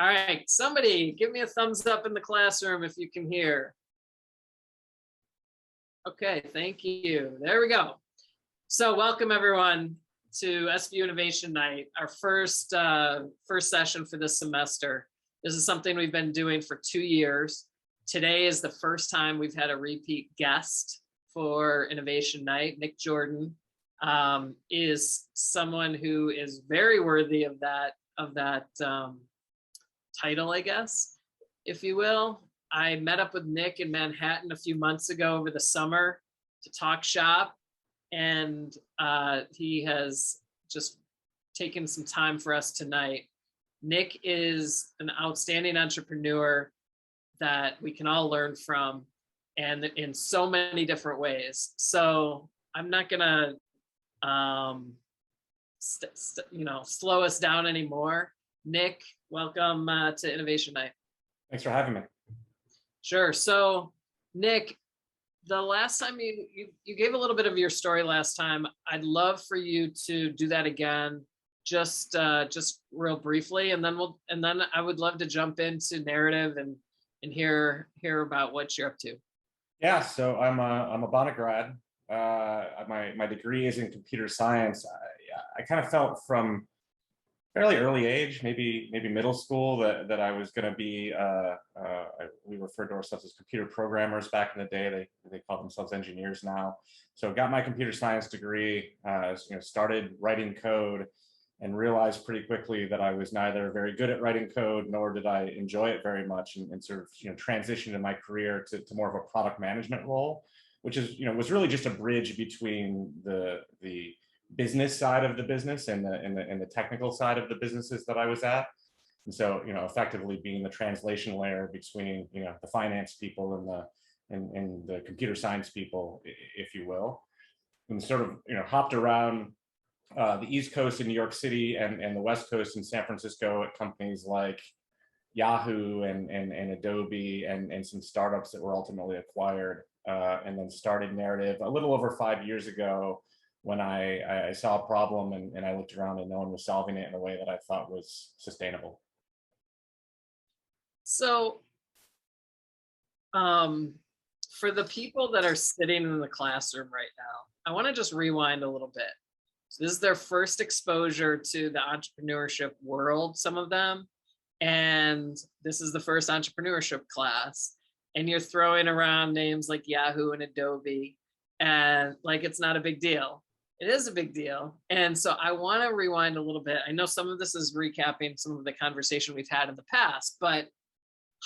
All right, somebody give me a thumbs up in the classroom if you can hear. Okay, thank you. There we go. So welcome everyone to SVU Innovation Night, our first session for this semester. This is something we've been doing for 2 years. Today is the first time we've had a repeat guest for Innovation Night. Nick Jordan is someone who is very worthy of that title, I guess, if you will. I met up with Nick in Manhattan a few months ago over the summer to talk shop, and he has just taken some time for us tonight. Nick is an outstanding entrepreneur that we can all learn from, and in so many different ways. So I'm not gonna slow us down anymore. Nick, welcome to Innovation Night. Thanks for having me. Sure. So Nick, the last time you gave a little bit of your story last time. I'd love for you to do that again, just real briefly, and then I would love to jump into narrative and hear about what you're up to. Yeah, so I'm a Bonnet grad. My degree is in computer science. I kind of felt from fairly early age, maybe middle school, that I was going to be. We referred to ourselves as computer programmers back in the day. They call themselves engineers now. So got my computer science degree. Started writing code, and realized pretty quickly that I was neither very good at writing code nor did I enjoy it very much, and sort of transitioned in my career to more of a product management role, which is was really just a bridge between the business side of the business and the technical side of the businesses that I was at. And so, effectively being the translation layer between, the finance people and the computer science people, if you will, and sort of, hopped around the East Coast in New York City and the West Coast in San Francisco at companies like Yahoo and Adobe and some startups that were ultimately acquired, and then started Narrative a little over 5 years ago, when I saw a problem and I looked around and no one was solving it in a way that I thought was sustainable. So for the people that are sitting in the classroom right now, I want to just rewind a little bit. So this is their first exposure to the entrepreneurship world, some of them, and this is the first entrepreneurship class, and you're throwing around names like Yahoo and Adobe, and like it's not a big deal. It is a big deal. And so I want to rewind a little bit. I know some of this is recapping some of the conversation we've had in the past, but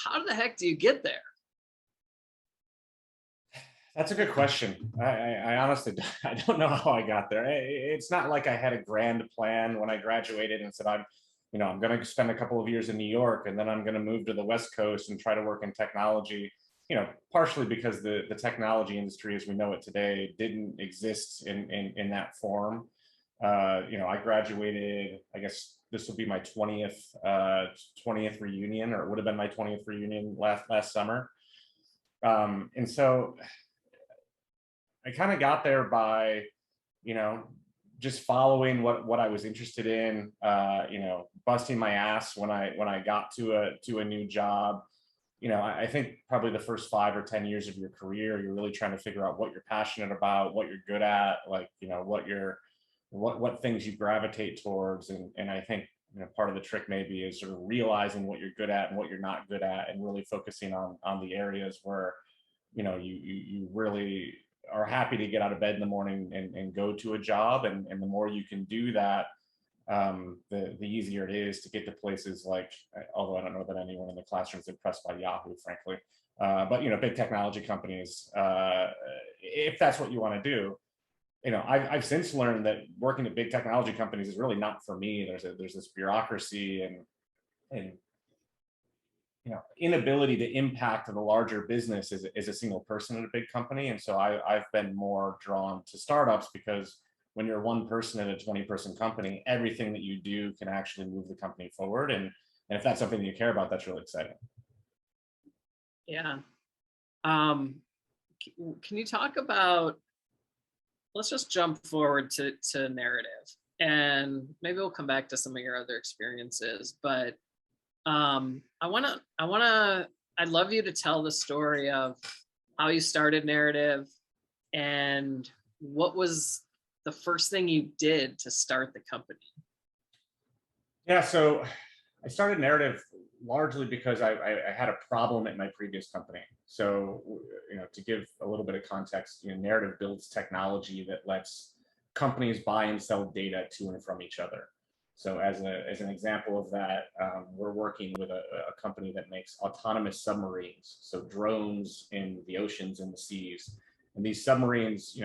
how the heck do you get there? That's a good question. I honestly, I don't know how I got there. It's not like I had a grand plan when I graduated and said, I'm going to spend a couple of years in New York and then I'm going to move to the West Coast and try to work in technology. Partially because the technology industry as we know it today didn't exist in that form. I graduated, I guess this will be my 20th reunion, or it would have been my 20th reunion last summer. And so I kind of got there by, just following what I was interested in, busting my ass when I got to a new job. I think probably the first 5 or 10 years of your career, you're really trying to figure out what you're passionate about, what you're good at, like, what things you gravitate towards. And I think, part of the trick maybe is sort of realizing what you're good at and what you're not good at, and really focusing on the areas where, you really are happy to get out of bed in the morning and go to a job. And the more you can do that, the easier it is to get to places like, although I don't know that anyone in the classroom is impressed by Yahoo, frankly, but big technology companies, if that's what you want to do. I've since learned that working at big technology companies is really not for me. There's this bureaucracy and inability to impact the larger business as a single person at a big company. And so I've been more drawn to startups, because when you're one person in a 20-person company, everything that you do can actually move the company forward. And if that's something that you care about, that's really exciting. Yeah. Can you talk about, let's just jump forward to narrative, and maybe we'll come back to some of your other experiences, but I'd love you to tell the story of how you started Narrative and what was the first thing you did to start the company. Yeah, so I started Narrative largely because I had a problem at my previous company. So, to give a little bit of context, Narrative builds technology that lets companies buy and sell data to and from each other. So, as an example of that, we're working with a company that makes autonomous submarines, so drones in the oceans and the seas. And these submarines,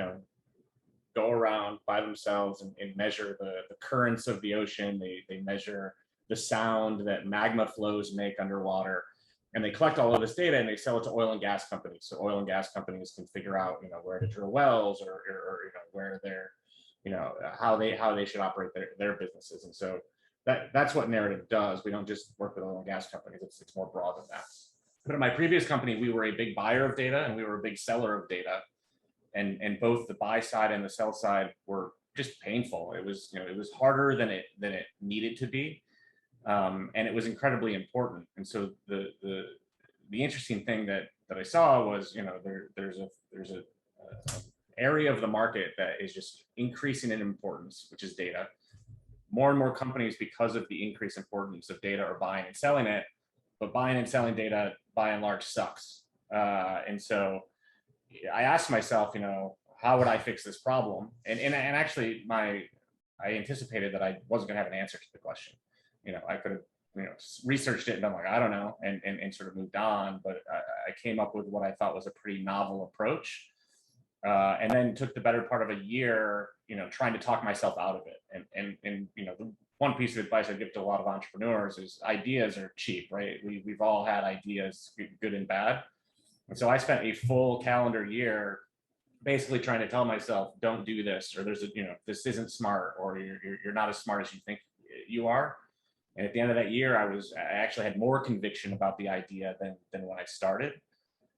go around by themselves and measure the currents of the ocean. They measure the sound that magma flows make underwater, and they collect all of this data and they sell it to oil and gas companies. So oil and gas companies can figure out, where to drill wells, or where they're, how they should operate their businesses. And so that's what Narrative does. We don't just work with oil and gas companies. It's more broad than that. But in my previous company, we were a big buyer of data and we were a big seller of data. And both the buy side and the sell side were just painful. It was harder than it needed to be, and it was incredibly important. And so the interesting thing that I saw was, there's a area of the market that is just increasing in importance, which is data. More and more companies, because of the increased importance of data, are buying and selling it, but buying and selling data by and large sucks. And so I asked myself, how would I fix this problem? And actually, I anticipated that I wasn't going to have an answer to the question. I could have, researched it and I'm like, I don't know, and sort of moved on. But I came up with what I thought was a pretty novel approach, and then took the better part of a year, trying to talk myself out of it. And the one piece of advice I give to a lot of entrepreneurs is ideas are cheap, right? We've all had ideas, good and bad. And so I spent a full calendar year basically trying to tell myself, don't do this, or this isn't smart, or you're not as smart as you think you are. And at the end of that year, I actually had more conviction about the idea than when I started.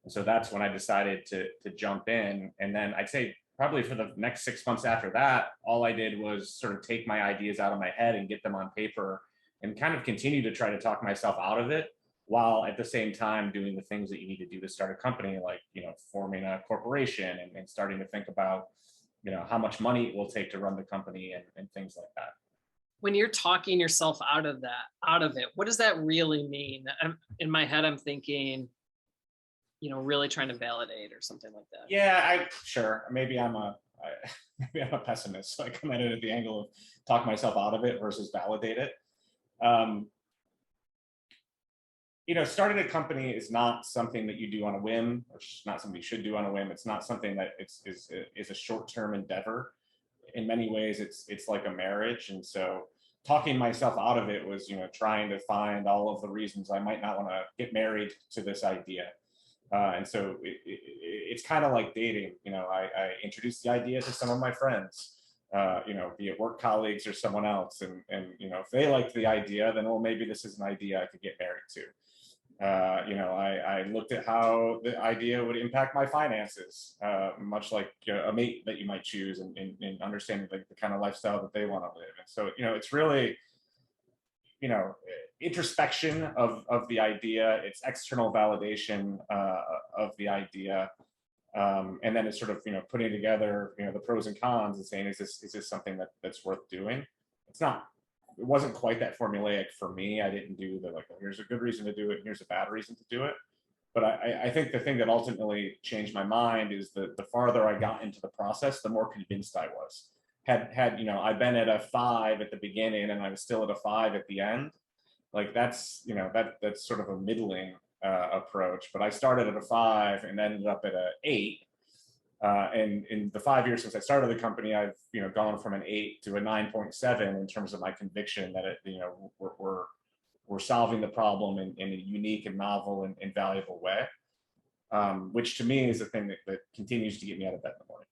And so that's when I decided to jump in. And then I'd say probably for the next 6 months after that, all I did was sort of take my ideas out of my head and get them on paper and kind of continue to try to talk myself out of it, while at the same time doing the things that you need to do to start a company, like, forming a corporation and starting to think about, how much money it will take to run the company and things like that. When you're talking yourself out of it, what does that really mean? In my head, I'm thinking, really trying to validate or something like that. Yeah, sure. Maybe I'm a pessimist. So I come at it at the angle of talk myself out of it versus validate it. Starting a company is not something that you do on a whim, or not something you should do on a whim. It's not something that is a short-term endeavor. In many ways, it's like a marriage. And so talking myself out of it was, trying to find all of the reasons I might not want to get married to this idea. And so it's kind of like dating. I introduced the idea to some of my friends, be it work colleagues or someone else. And if they liked the idea, then, well, maybe this is an idea I could get married to. I looked at how the idea would impact my finances, much like a mate that you might choose, and understanding the kind of lifestyle that they want to live. And so, it's really, introspection of the idea, it's external validation of the idea, and then it's sort of putting together the pros and cons and saying, is this something that's worth doing? It wasn't quite that formulaic for me. I didn't do here's a good reason to do it and here's a bad reason to do it. But I think the thing that ultimately changed my mind is that the farther I got into the process, the more convinced I was. Had I'd been at a 5 at the beginning and I was still at a 5 at the end, that's sort of a middling approach. But I started at a 5 and ended up at a 8. And in the 5 years since I started the company, I've gone from an 8 to a 9.7 in terms of my conviction that we're solving the problem in a unique and novel and valuable way, which to me is the thing that continues to get me out of bed in the morning.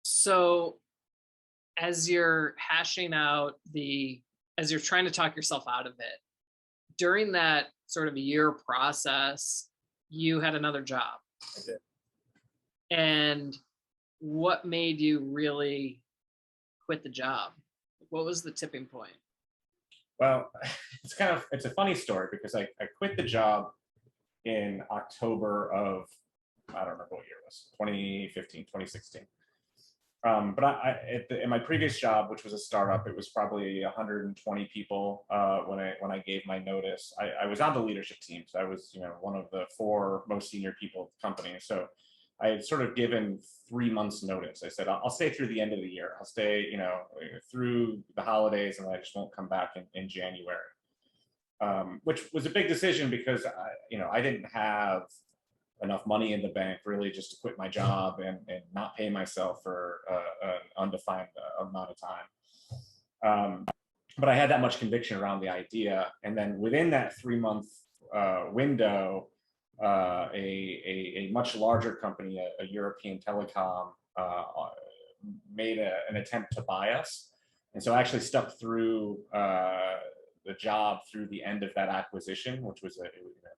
So as you're as you're trying to talk yourself out of it, during that sort of a year process, you had another job. I did. And what made you really quit the job? What was the tipping point? Well, it's a funny story because I quit the job in October of, I don't remember what year it was, 2015, 2016. But in my previous job, which was a startup, it was probably 120 people when I gave my notice. I was on the leadership team, so I was one of the 4 most senior people at the company. So I had sort of given 3 months notice. I said I'll stay through the end of the year. I'll stay through the holidays, and I just won't come back in January. Which was a big decision because I didn't have enough money in the bank really just to quit my job and not pay myself for an undefined amount of time. But I had that much conviction around the idea. And then within that 3-month window, a much larger company, a European telecom, made an attempt to buy us. And so I actually stuck through the job through the end of that acquisition, which was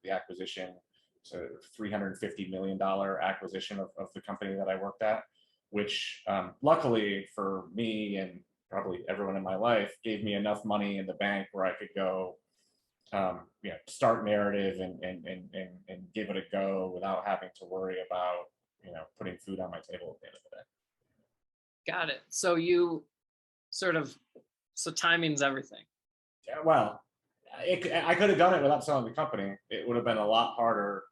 the acquisition. It's a $350 million acquisition of the company that I worked at, which luckily for me and probably everyone in my life gave me enough money in the bank where I could go start narrative and give it a go without having to worry about putting food on my table at the end of the day. Got it. So so timing's everything. Yeah, well, I could have done it without selling the company. It would have been a lot harder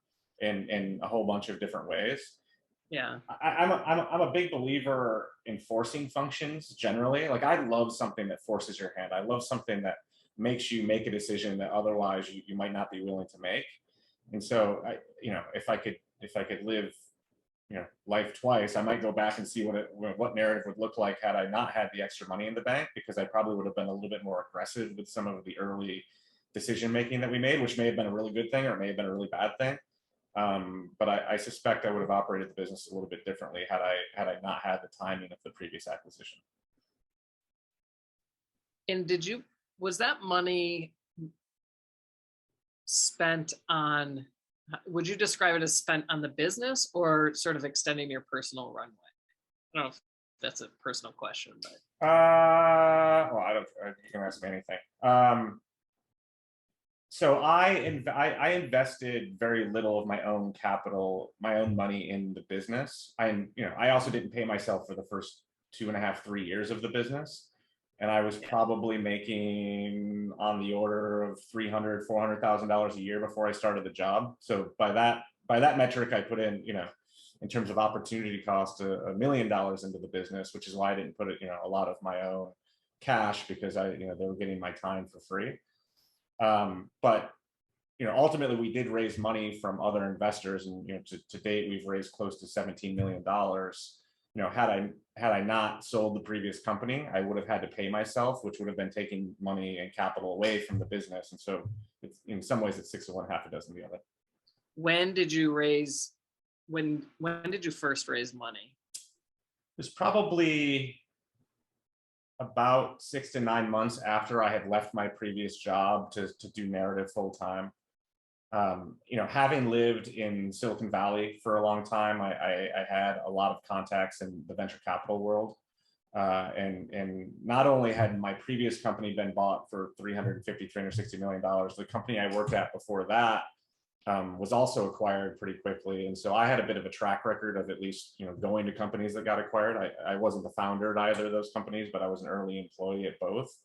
in a whole bunch of different ways. Yeah. I'm a big believer in forcing functions generally. Like I love something that forces your hand. I love something that makes you make a decision that otherwise you might not be willing to make. And so if I could live life twice, I might go back and see what narrative would look like had I not had the extra money in the bank, because I probably would have been a little bit more aggressive with some of the early decision making that we made, which may have been a really good thing or it may have been a really bad thing. But I suspect I would have operated the business a little bit differently had I not had the timing of the previous acquisition. And was that money spent on, would you describe it as spent on the business or sort of extending your personal runway? I don't know if that's a personal question, but. Well, you can ask me anything. So I invested very little of my own capital, my own money in the business. I also didn't pay myself for the first 2.5, 3 years of the business. And I was probably making on the order of $300,000, $400,000 a year before I started the job. So by that metric, I put in, in terms of opportunity cost, $1 million into the business, which is why I didn't put it, a lot of my own cash, because they were getting my time for free. But ultimately we did raise money from other investors, and to date we've raised close to $17 million. Had I not sold the previous company, I would have had to pay myself, which would have been taking money and capital away from the business. And so it's, in some ways it's 6 of one, half a dozen of the other. When did you first raise money? It was probably about 6 to 9 months after I had left my previous job to do narrative full time. Having lived in Silicon Valley for a long time, I had a lot of contacts in the venture capital world. And not only had my previous company been bought for $360 million, the company I worked at before that was also acquired pretty quickly. And so I had a bit of a track record of at least, going to companies that got acquired. I wasn't the founder at either of those companies, but I was an early employee at both.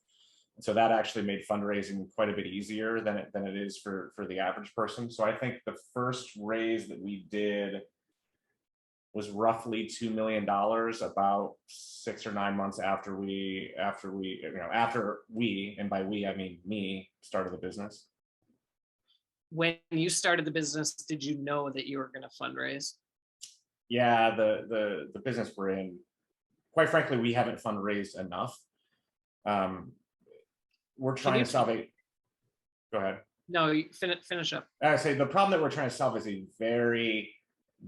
So that actually made fundraising quite a bit easier than it is for the average person. So I think the first raise that we did was roughly $2 million, about 6 or 9 months after we, and by we I mean me, started the business. When you started the business, did you know that you were going to fundraise? Yeah, the business we're in, quite frankly, we haven't fundraised enough. We're trying to solve a. Go ahead. No, you finish up. I say the problem that we're trying to solve is a very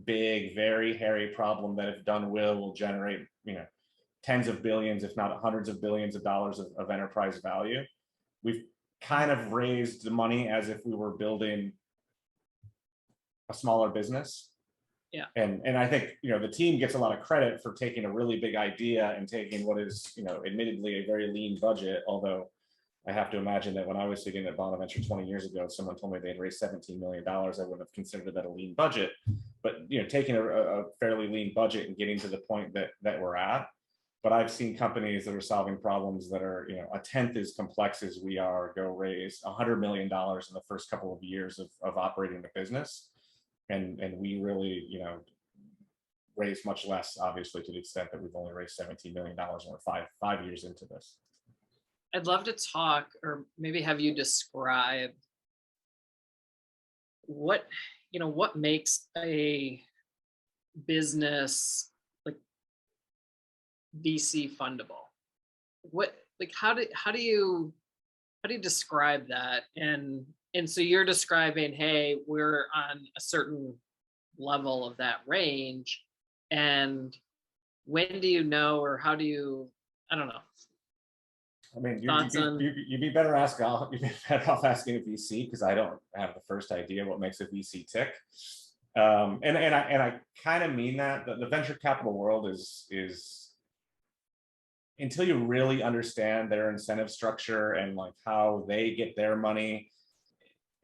big, very hairy problem that, if done will generate, tens of billions, if not hundreds of billions of dollars of enterprise value. We've kind of raised the money as if we were building a smaller business. Yeah. And I think, the team gets a lot of credit for taking a really big idea and taking what is, admittedly a very lean budget, although I have to imagine that when I was sitting at Bonaventure 20 years ago, if someone told me they'd raised $17 million, I would have considered that a lean budget. But taking a fairly lean budget and getting to the point that we're at. But I've seen companies that are solving problems that are a tenth as complex as we are go raise $100 million in the first couple of years of operating the business, and we really raise much less, obviously, to the extent that we've only raised $17 million and we're five years into this. I'd love to talk, or maybe have you describe what makes a business like VC fundable. How do you describe that? And so you're describing, hey, we're on a certain level of that range, and when do you know, or how do you, I don't know. I mean, you'd be better off asking a VC, because I don't have the first idea what makes a VC tick. And I kind of mean that the venture capital world is until you really understand their incentive structure and like how they get their money,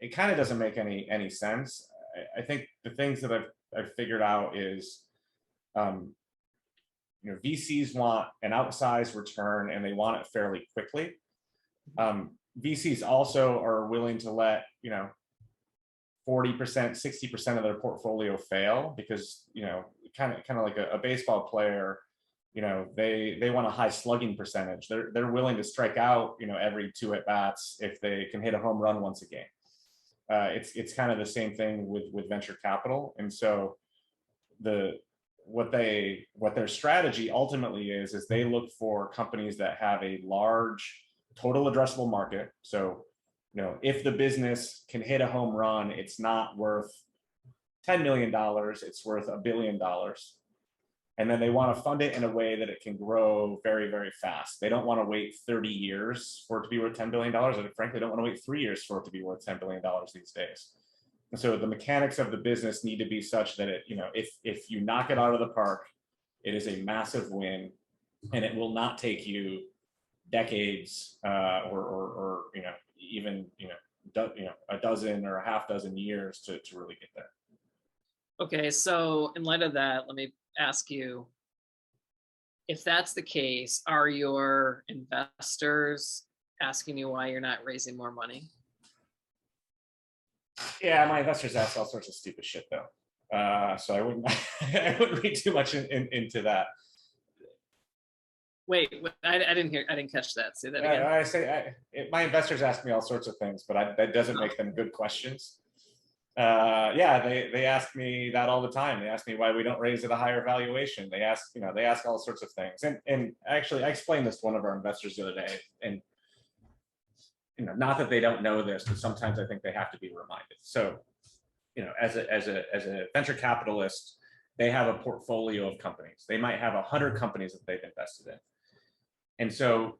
it kind of doesn't make any sense. I think the things that I've figured out is, VCs want an outsized return and they want it fairly quickly. VCs also are willing to let 40%, 60% of their portfolio fail, because kind of like a baseball player, they want a high slugging percentage. They're willing to strike out every 2 at bats if they can hit a home run once a game. It's kind of the same thing with venture capital. And so what their strategy ultimately is they look for companies that have a large total addressable market. So if the business can hit a home run, it's not worth $10 million, it's worth $1 billion. And then they want to fund it in a way that it can grow very, very fast. They don't want to wait 30 years for it to be worth $10 billion. And frankly, don't want to wait 3 years for it to be worth $10 billion these days. And so the mechanics of the business need to be such that if you knock it out of the park, it is a massive win, and it will not take you decades or even a dozen or a half dozen years to really get there. Okay, so in light of that, let me ask you, if that's the case, are your investors asking you why you're not raising more money? Yeah, my investors ask all sorts of stupid shit though, so I wouldn't read too much into that. Wait, I didn't catch that. Say that again. My investors ask me all sorts of things, but that doesn't make them good questions. Yeah, they ask me that all the time. They ask me why we don't raise at a higher valuation. They ask all sorts of things. And actually, I explained this to one of our investors the other day, and not that they don't know this, but sometimes I think they have to be reminded. So, as a venture capitalist, they have a portfolio of companies. They might have 100 companies that they've invested in. And so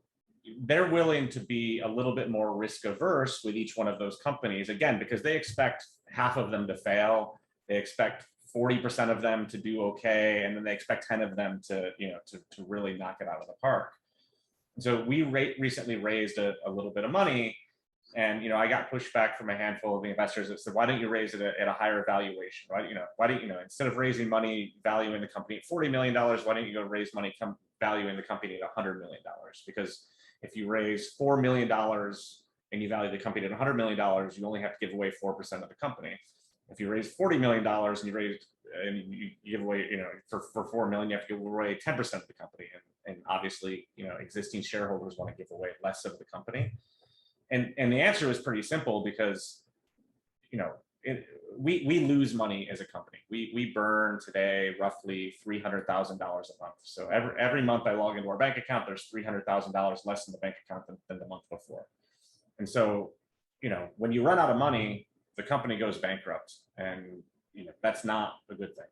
they're willing to be a little bit more risk averse with each one of those companies, again, because they expect half of them to fail. They expect 40% of them to do okay. And then they expect 10 of them to really knock it out of the park. So we recently raised a little bit of money, and I got pushback from a handful of the investors that said, why don't you raise it at a higher valuation? Why don't instead of raising money valuing the company at $40 million, why don't you go raise money valuing the company at $100 million? Because if you raise $4 million and you value the company at $100 million, you only have to give away 4% of the company. If you raise $40 million and you give away, for $4 million, you have to give away 10% of the company. And obviously, existing shareholders want to give away less of the company. And the answer is pretty simple, because, we lose money as a company. We burn today roughly $300,000 a month. So every month I log into our bank account, there's $300,000 less in the bank account than the month before. And so, when you run out of money, the company goes bankrupt, and that's not a good thing.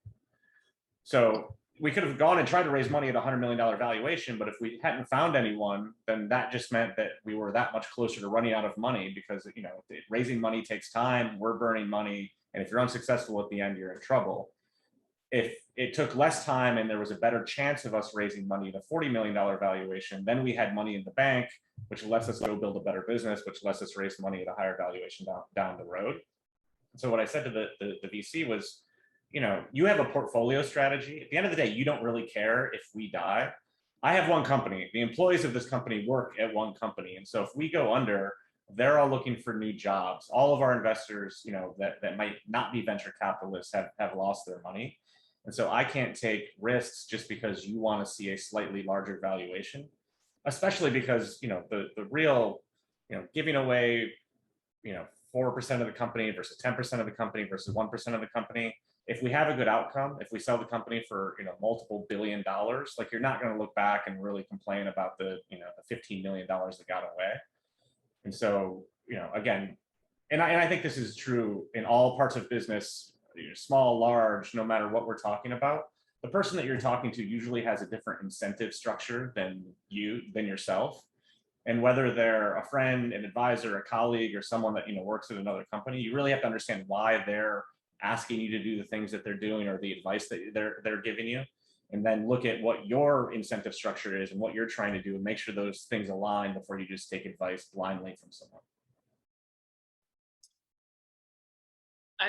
So we could have gone and tried to raise money at a $100 million valuation, but if we hadn't found anyone, then that just meant that we were that much closer to running out of money, because raising money takes time. We're burning money, and if you're unsuccessful at the end, you're in trouble. If it took less time and there was a better chance of us raising money at a $40 million valuation, then we had money in the bank, which lets us go build a better business, which lets us raise money at a higher valuation down the road. So what I said to the VC was, you have a portfolio strategy. At the end of the day, you don't really care if we die. I have one company. The employees of this company work at one company. And so if we go under, they're all looking for new jobs. All of our investors, that might not be venture capitalists have lost their money. And so I can't take risks just because you want to see a slightly larger valuation, especially because, the real, giving away, 4% of the company versus 10% of the company versus 1% of the company. If we have a good outcome, if we sell the company for, multiple $billion, like you're not going to look back and really complain about the $15 million that got away. And so, again, and I think this is true in all parts of business, small, large, no matter what we're talking about. The person that you're talking to usually has a different incentive structure than yourself. And whether they're a friend, an advisor, a colleague, or someone that works at another company, you really have to understand why they're asking you to do the things that they're doing or the advice that they're giving you, and then look at what your incentive structure is and what you're trying to do, and make sure those things align before you just take advice blindly from someone.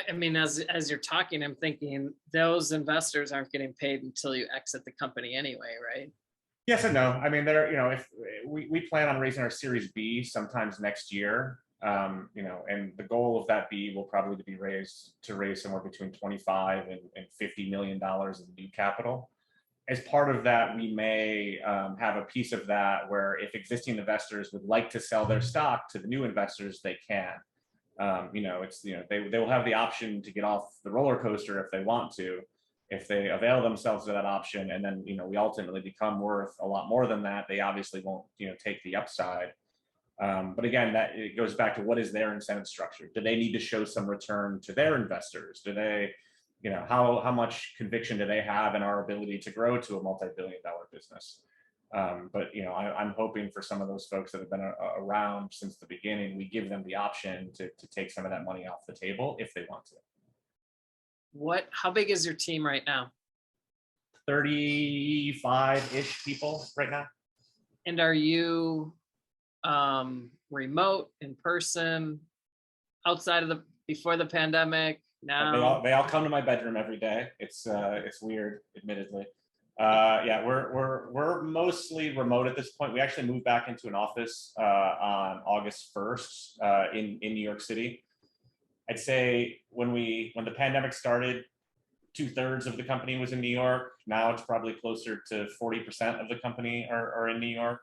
I mean, as you're talking, I'm thinking those investors aren't getting paid until you exit the company anyway, right? Yes and no. I mean, if we plan on raising our Series B sometimes next year, and the goal of that B will probably be raise somewhere between 25 and $50 million in new capital. As part of that, we may have a piece of that where if existing investors would like to sell their stock to the new investors, they can. They will have the option to get off the roller coaster if they want to, if they avail themselves of that option, and then we ultimately become worth a lot more than that. They obviously won't take the upside. But again, that it goes back to what is their incentive structure. Do they need to show some return to their investors? Do they, how much conviction do they have in our ability to grow to a multi-billion-dollar business? But I'm hoping for some of those folks that have been around since the beginning, we give them the option to take some of that money off the table if they want to. How big is your team right now? 35-ish people right now. And are you remote, in person, outside of before the pandemic? Now they all come to my bedroom every day. It's weird, admittedly. Yeah, we're mostly remote at this point. We actually moved back into an office on August 1st in New York City. I'd say when the pandemic started, 2/3 of the company was in New York. Now it's probably closer to 40% of the company are in New York.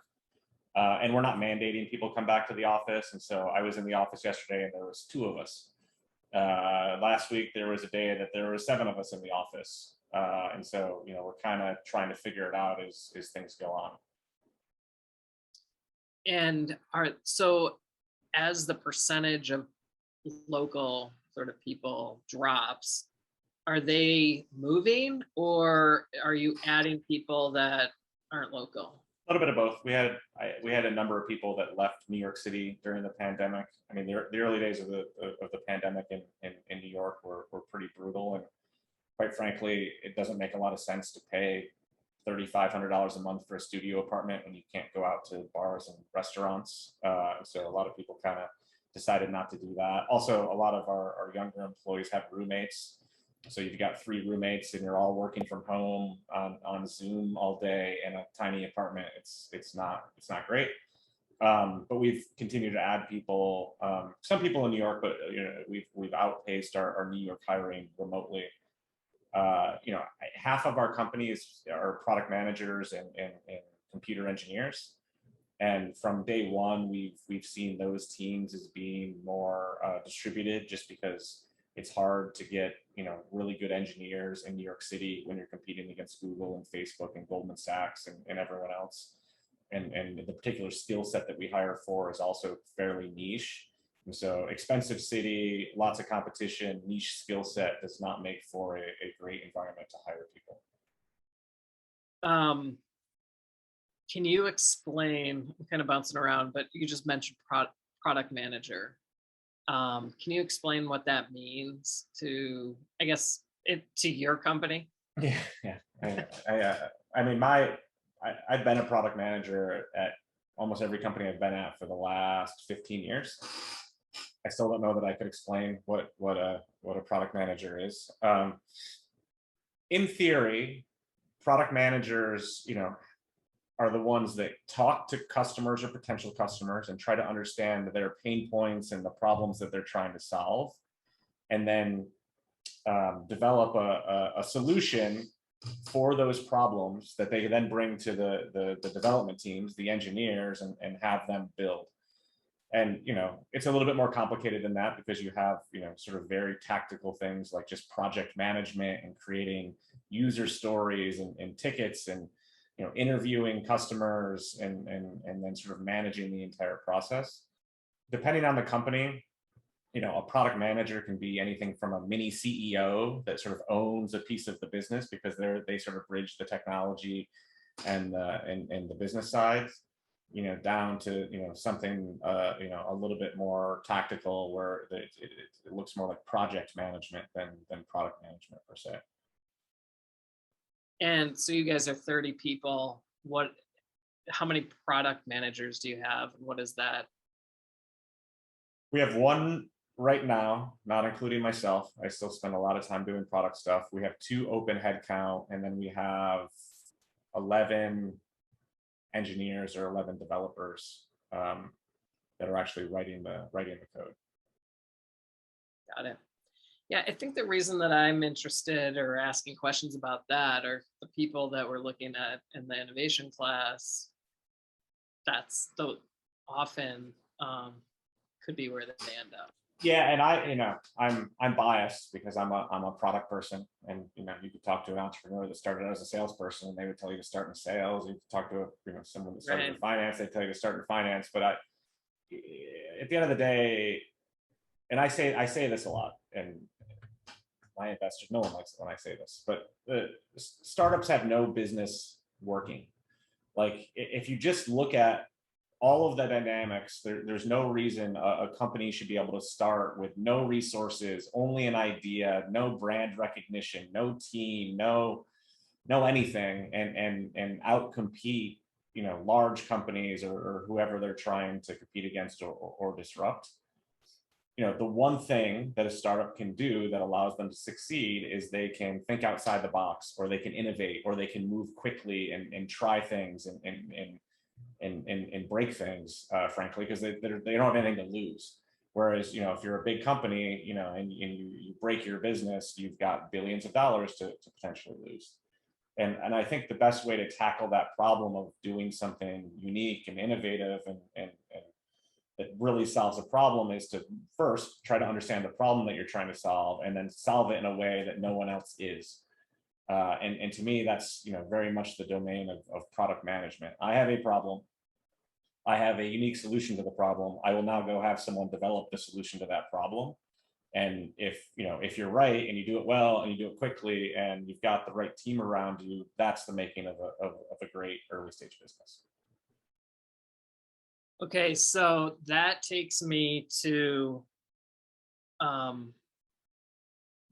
And we're not mandating people come back to the office. And so I was in the office yesterday and there was 2 of us. Last week, there was a day that there were 7 of us in the office. And so, we're kind of trying to figure it out as things go on. And so as the percentage of local sort of people drops, are they moving or are you adding people that aren't local? A little bit of both. We had a number of people that left New York City during the pandemic. I mean, the early days of the pandemic in New York were pretty brutal, and quite frankly, it doesn't make a lot of sense to pay $3,500 a month for a studio apartment when you can't go out to bars and restaurants. So a lot of people kind of decided not to do that. Also, a lot of our younger employees have roommates. So you've got 3 roommates and you're all working from home on Zoom all day in a tiny apartment. It's not great. But we've continued to add people. Some people in New York, but we've outpaced our New York hiring remotely. Half of our companies are product managers and computer engineers. And from day one, we've seen those teams as being more distributed, just because it's hard to get really good engineers in New York City when you're competing against Google and Facebook and Goldman Sachs and everyone else. And the particular skill set that we hire for is also fairly niche. And so expensive city, lots of competition, niche skill set does not make for a great environment to hire people. Can you explain, I'm kind of bouncing around, but you just mentioned product manager. Can you explain what that means to, I guess, to your company? Yeah, yeah. I mean, I've been a product manager at almost every company I've been at for the last 15 years. I still don't know that I could explain what a product manager is. In theory, product managers, are the ones that talk to customers or potential customers and try to understand their pain points and the problems that they're trying to solve, and then develop a solution for those problems that they then bring to the development teams, the engineers, and have them build. And it's a little bit more complicated than that, because you have sort of very tactical things like just project management and creating user stories and tickets, and interviewing customers, and then sort of managing the entire process. Depending on the company, a product manager can be anything from a mini CEO that sort of owns a piece of the business, because they sort of bridge the technology and the business side, down to something a little bit more tactical, where it looks more like project management than product management per se. And so you guys are 30 people. How many product managers do you have? And what is that? We have one right now, not including myself. I still spend a lot of time doing product stuff. We have 2 open headcount, and then we have 11 engineers or 11 developers that are actually writing the code. Got it. Yeah, I think the reason that I'm interested or asking questions about that are the people that we're looking at in the innovation class. That's often could be where they end up. Yeah, and I'm biased because I'm a product person, and you could talk to an entrepreneur that started out as a salesperson, and they would tell you to start in sales. You could talk to someone that started in finance, they tell you to start in finance. But at the end of the day, and I say this a lot, and my investors, no one likes it when I say this, but startups have no business working. Like, if you just look at all of the dynamics, there's no reason a company should be able to start with no resources, only an idea, no brand recognition, no team, no anything, and outcompete large companies or whoever they're trying to compete against or disrupt. The one thing that a startup can do that allows them to succeed is they can think outside the box, or they can innovate, or they can move quickly and try things and break things, frankly, because they don't have anything to lose. Whereas, if you're a big company, and you break your business, you've got billions of dollars to potentially lose. And I think the best way to tackle that problem of doing something unique and innovative and that really solves a problem is to first try to understand the problem that you're trying to solve, and then solve it in a way that no one else is. And to me, that's very much the domain of product management. I have a problem. I have a unique solution to the problem. I will now go have someone develop the solution to that problem. And if you're right and you do it well and you do it quickly and you've got the right team around you, that's the making of a great early stage business. Okay, so that takes me to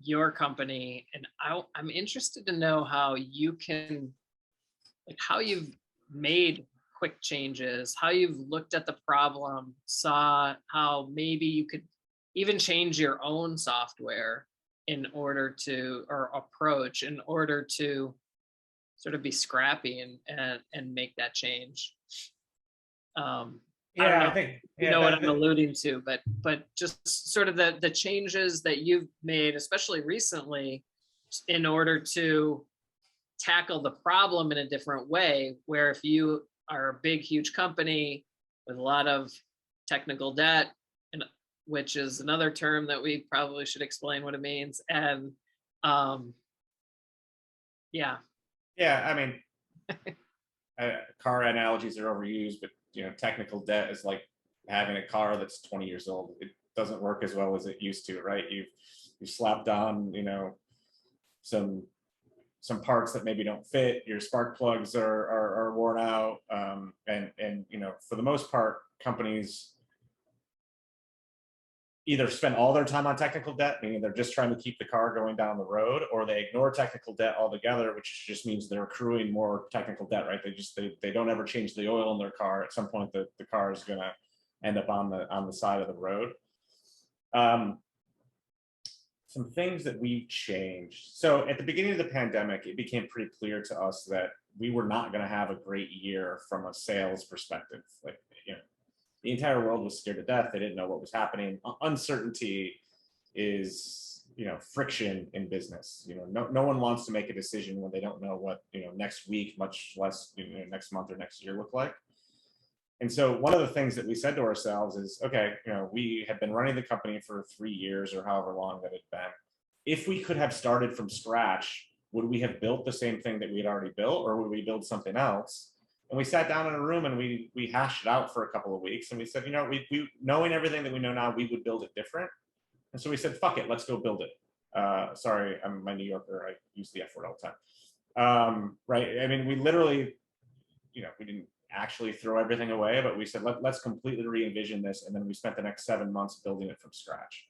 your company, and I'm interested to know how you've made quick changes, how you've looked at the problem, saw how maybe you could even change your own software in order to, or approach in order to sort of be scrappy and make that change. I think what I'm alluding to, but just sort of the changes that you've made, especially recently, in order to tackle the problem in a different way, where if you are a big, huge company with a lot of technical debt, and which is another term that we probably should explain what it means. And I mean, car analogies are overused, but technical debt is like having a car that's 20 years old. It doesn't work as well as it used to, right? You slapped on some parts that maybe don't fit, your spark plugs are worn out, and for the most part, companies either spend all their time on technical debt, meaning they're just trying to keep the car going down the road, or they ignore technical debt altogether, which just means they're accruing more technical debt, right? They don't ever change the oil in their car. At some point, the car is going to end up on the side of the road. Some things that we've changed. So at the beginning of the pandemic, it became pretty clear to us that we were not going to have a great year from a sales perspective. Like, the entire world was scared to death. They didn't know what was happening. Uncertainty is, friction in business. No one wants to make a decision when they don't know what, next week, much less, next month or next year look like. And so one of the things that we said to ourselves is, okay, we had been running the company for 3 years or however long that it's been. If we could have started from scratch, would we have built the same thing that we had already built, or would we build something else? And we sat down in a room and we hashed it out for a couple of weeks. And we said, we knowing everything that we know now, we would build it different. And so we said, fuck it, let's go build it. Sorry, I'm my New Yorker. I use the F word all the time. Right. I mean, we literally, we didn't actually throw everything away, but we said, let's completely re-envision this. And then we spent the next 7 months building it from scratch.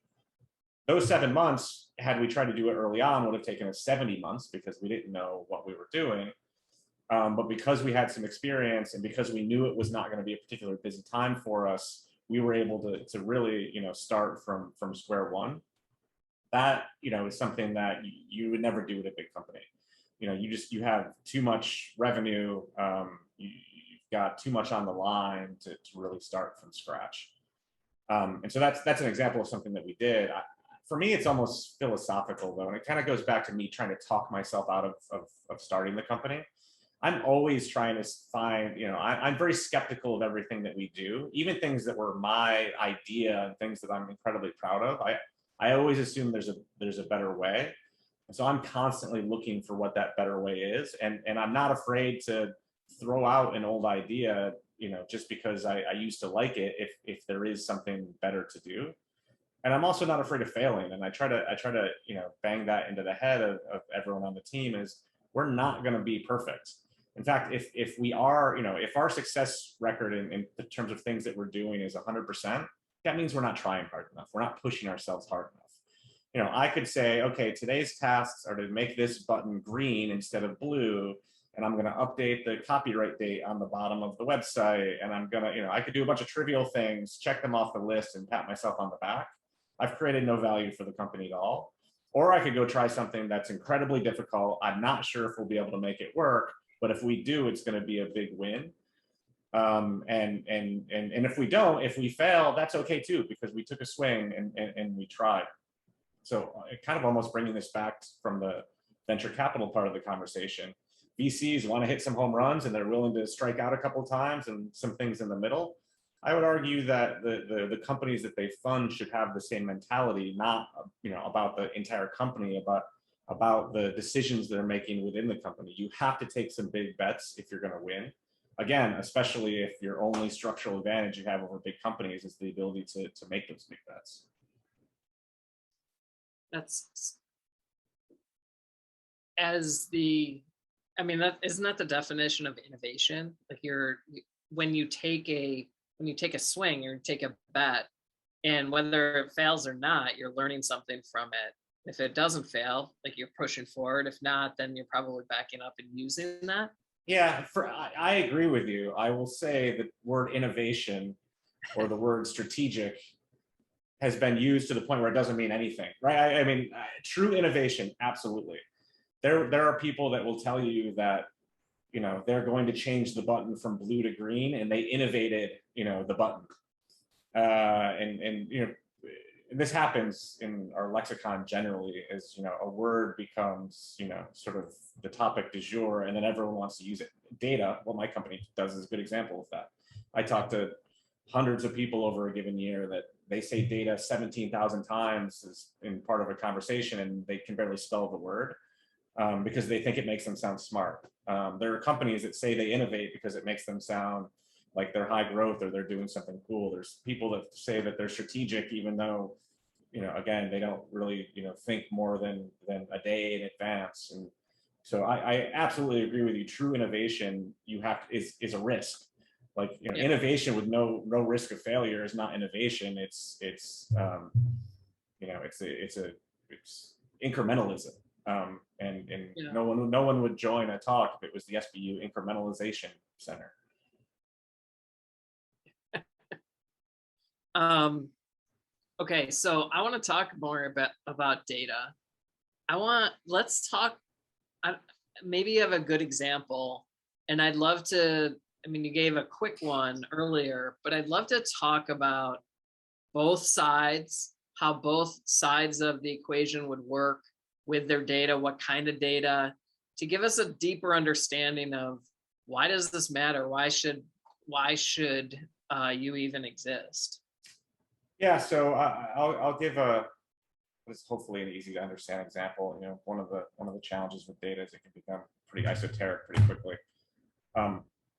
Those 7 months, had we tried to do it early on, would have taken us 70 months because we didn't know what we were doing. But because we had some experience and because we knew it was not going to be a particularly busy time for us, we were able to really, start from square one. That, is something that you would never do at a big company. You have too much revenue. You've got too much on the line to really start from scratch. And so that's an example of something that we did. For me, it's almost philosophical though, and it kind of goes back to me trying to talk myself out of starting the company. I'm always trying to find, I'm very skeptical of everything that we do, even things that were my idea and things that I'm incredibly proud of. I always assume there's a better way. And so I'm constantly looking for what that better way is. And I'm not afraid to throw out an old idea, just because I used to like it, if there is something better to do. And I'm also not afraid of failing. And I try to, bang that into the head of everyone on the team is we're not going to be perfect. In fact, if we are, if our success record in terms of things that we're doing is 100%, that means we're not trying hard enough. We're not pushing ourselves hard enough. I could say, okay, today's tasks are to make this button green instead of blue, and I'm going to update the copyright date on the bottom of the website, and I'm going to, I could do a bunch of trivial things, check them off the list, and pat myself on the back. I've created no value for the company at all. Or I could go try something that's incredibly difficult. I'm not sure if we'll be able to make it work, but if we do, it's going to be a big win. And if we don't, if we fail, that's okay too, because we took a swing and we tried. So kind of almost bringing this back from the venture capital part of the conversation. VCs want to hit some home runs and they're willing to strike out a couple of times and some things in the middle. I would argue that the companies that they fund should have the same mentality, not about the entire company, about the decisions they're making within the company. You have to take some big bets if you're going to win. Again, especially if your only structural advantage you have over big companies is the ability to make those big bets. That's isn't that the definition of innovation? Like when you take a swing or take a bet, and whether it fails or not, you're learning something from it. If it doesn't fail, like you're pushing forward. If not, then you're probably backing up and using that. Yeah, I agree with you. I will say the word innovation or the word strategic has been used to the point where it doesn't mean anything, right? I mean, true innovation, absolutely. There are people that will tell you that, they're going to change the button from blue to green, and they innovated, the button. This happens in our lexicon generally, as a word becomes sort of the topic du jour, and then everyone wants to use it. Data, what my company does, is a good example of that. I talk to hundreds of people over a given year that they say data 17,000 times as in part of a conversation, and they can barely spell the word because they think it makes them sound smart. There are companies that say they innovate because it makes them sound like they're high growth or they're doing something cool. There's people that say that they're strategic, even though, again, they don't really, think more than a day in advance. And so I absolutely agree with you. True innovation is a risk. Like, Yeah. innovation with no risk of failure is not innovation. It's incrementalism. And Yeah. no one would join a talk if it was the SBU Incrementalization Center. Okay, so I want to talk more about data. Let's talk, maybe you have a good example, and I'd love to, I mean, you gave a quick one earlier, but I'd love to talk about both sides, how both sides of the equation would work with their data, what kind of data, to give us a deeper understanding of why does this matter? Why should you even exist? Yeah, so I'll give this hopefully an easy to understand example. One of the challenges with data is it can become pretty esoteric pretty quickly.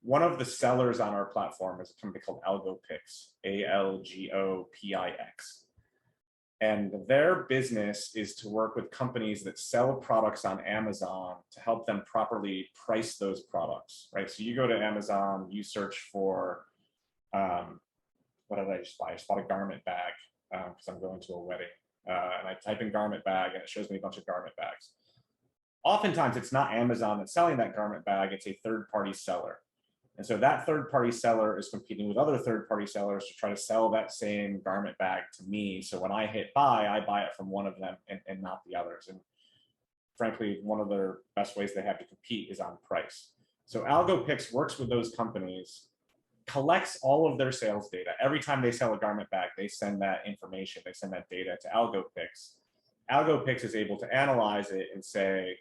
One of the sellers on our platform is a company called AlgoPix, ALGOPIX. And their business is to work with companies that sell products on Amazon to help them properly price those products, right? So you go to Amazon, you search for, what did I just buy? I just bought a garment bag because I'm going to a wedding. And I type in garment bag and it shows me a bunch of garment bags. Oftentimes it's not Amazon that's selling that garment bag, it's a third-party seller. And so that third-party seller is competing with other third-party sellers to try to sell that same garment bag to me. So when I hit buy, I buy it from one of them and not the others. And frankly, one of their best ways they have to compete is on price. So AlgoPix works with those companies, collects all of their sales data. Every time they sell a garment bag, they send that information, they send that data to AlgoPix. AlgoPix is able to analyze it and say,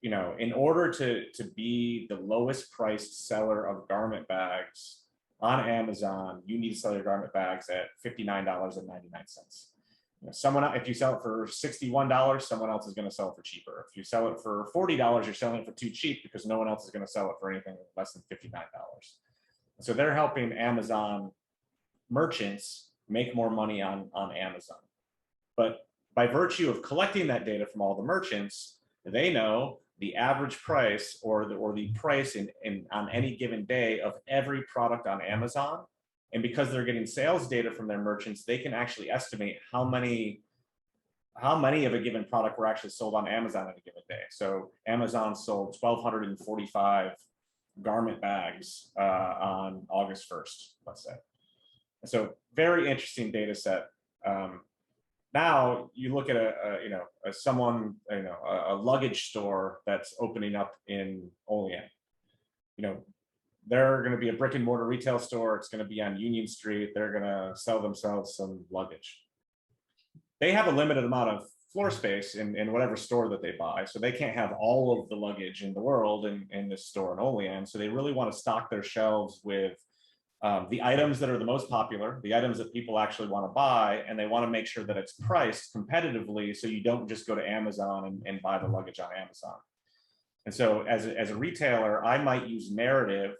in order to be the lowest priced seller of garment bags on Amazon, you need to sell your garment bags at $59.99. If you sell it for $61, someone else is going to sell it for cheaper. If you sell it for $40, you're selling it for too cheap because no one else is going to sell it for anything less than $59. So they're helping Amazon merchants make more money on Amazon. But by virtue of collecting that data from all the merchants, they know the average price or the price on any given day of every product on Amazon. And because they're getting sales data from their merchants, they can actually estimate how many of a given product were actually sold on Amazon at a given day. So Amazon sold 1,245 garment bags on August 1st, let's say. And so very interesting data set. Now you look at a luggage store that's opening up in Olean. They're going to be a brick and mortar retail store. It's going to be on Union Street. They're going to sell themselves some luggage. They have a limited amount of floor space in whatever store that they buy. So they can't have all of the luggage in the world in this store in Olean. So they really want to stock their shelves with the items that are the most popular, the items that people actually want to buy, and they want to make sure that it's priced competitively so you don't just go to Amazon and buy the luggage on Amazon. And so as a retailer, I might use narrative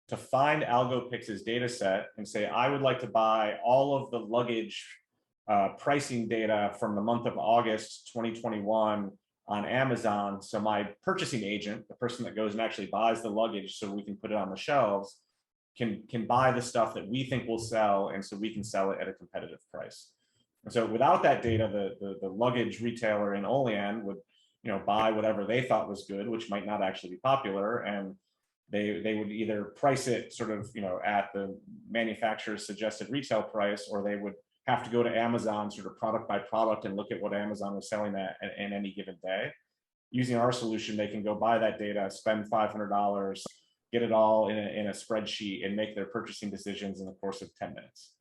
to find AlgoPix's data set and say, I would like to buy all of the luggage pricing data from the month of August 2021 on Amazon. So my purchasing agent, the person that goes and actually buys the luggage so we can put it on the shelves, can buy the stuff that we think will sell, and so we can sell it at a competitive price. And so without that data, the luggage retailer in Olean would buy whatever they thought was good, which might not actually be popular, and they would either price it sort of at the manufacturer's suggested retail price, or they would have to go to Amazon sort of product by product and look at what Amazon was selling at in any given day. Using our solution, they can go buy that data, spend $500, get it all in a spreadsheet, and make their purchasing decisions in the course of 10 minutes.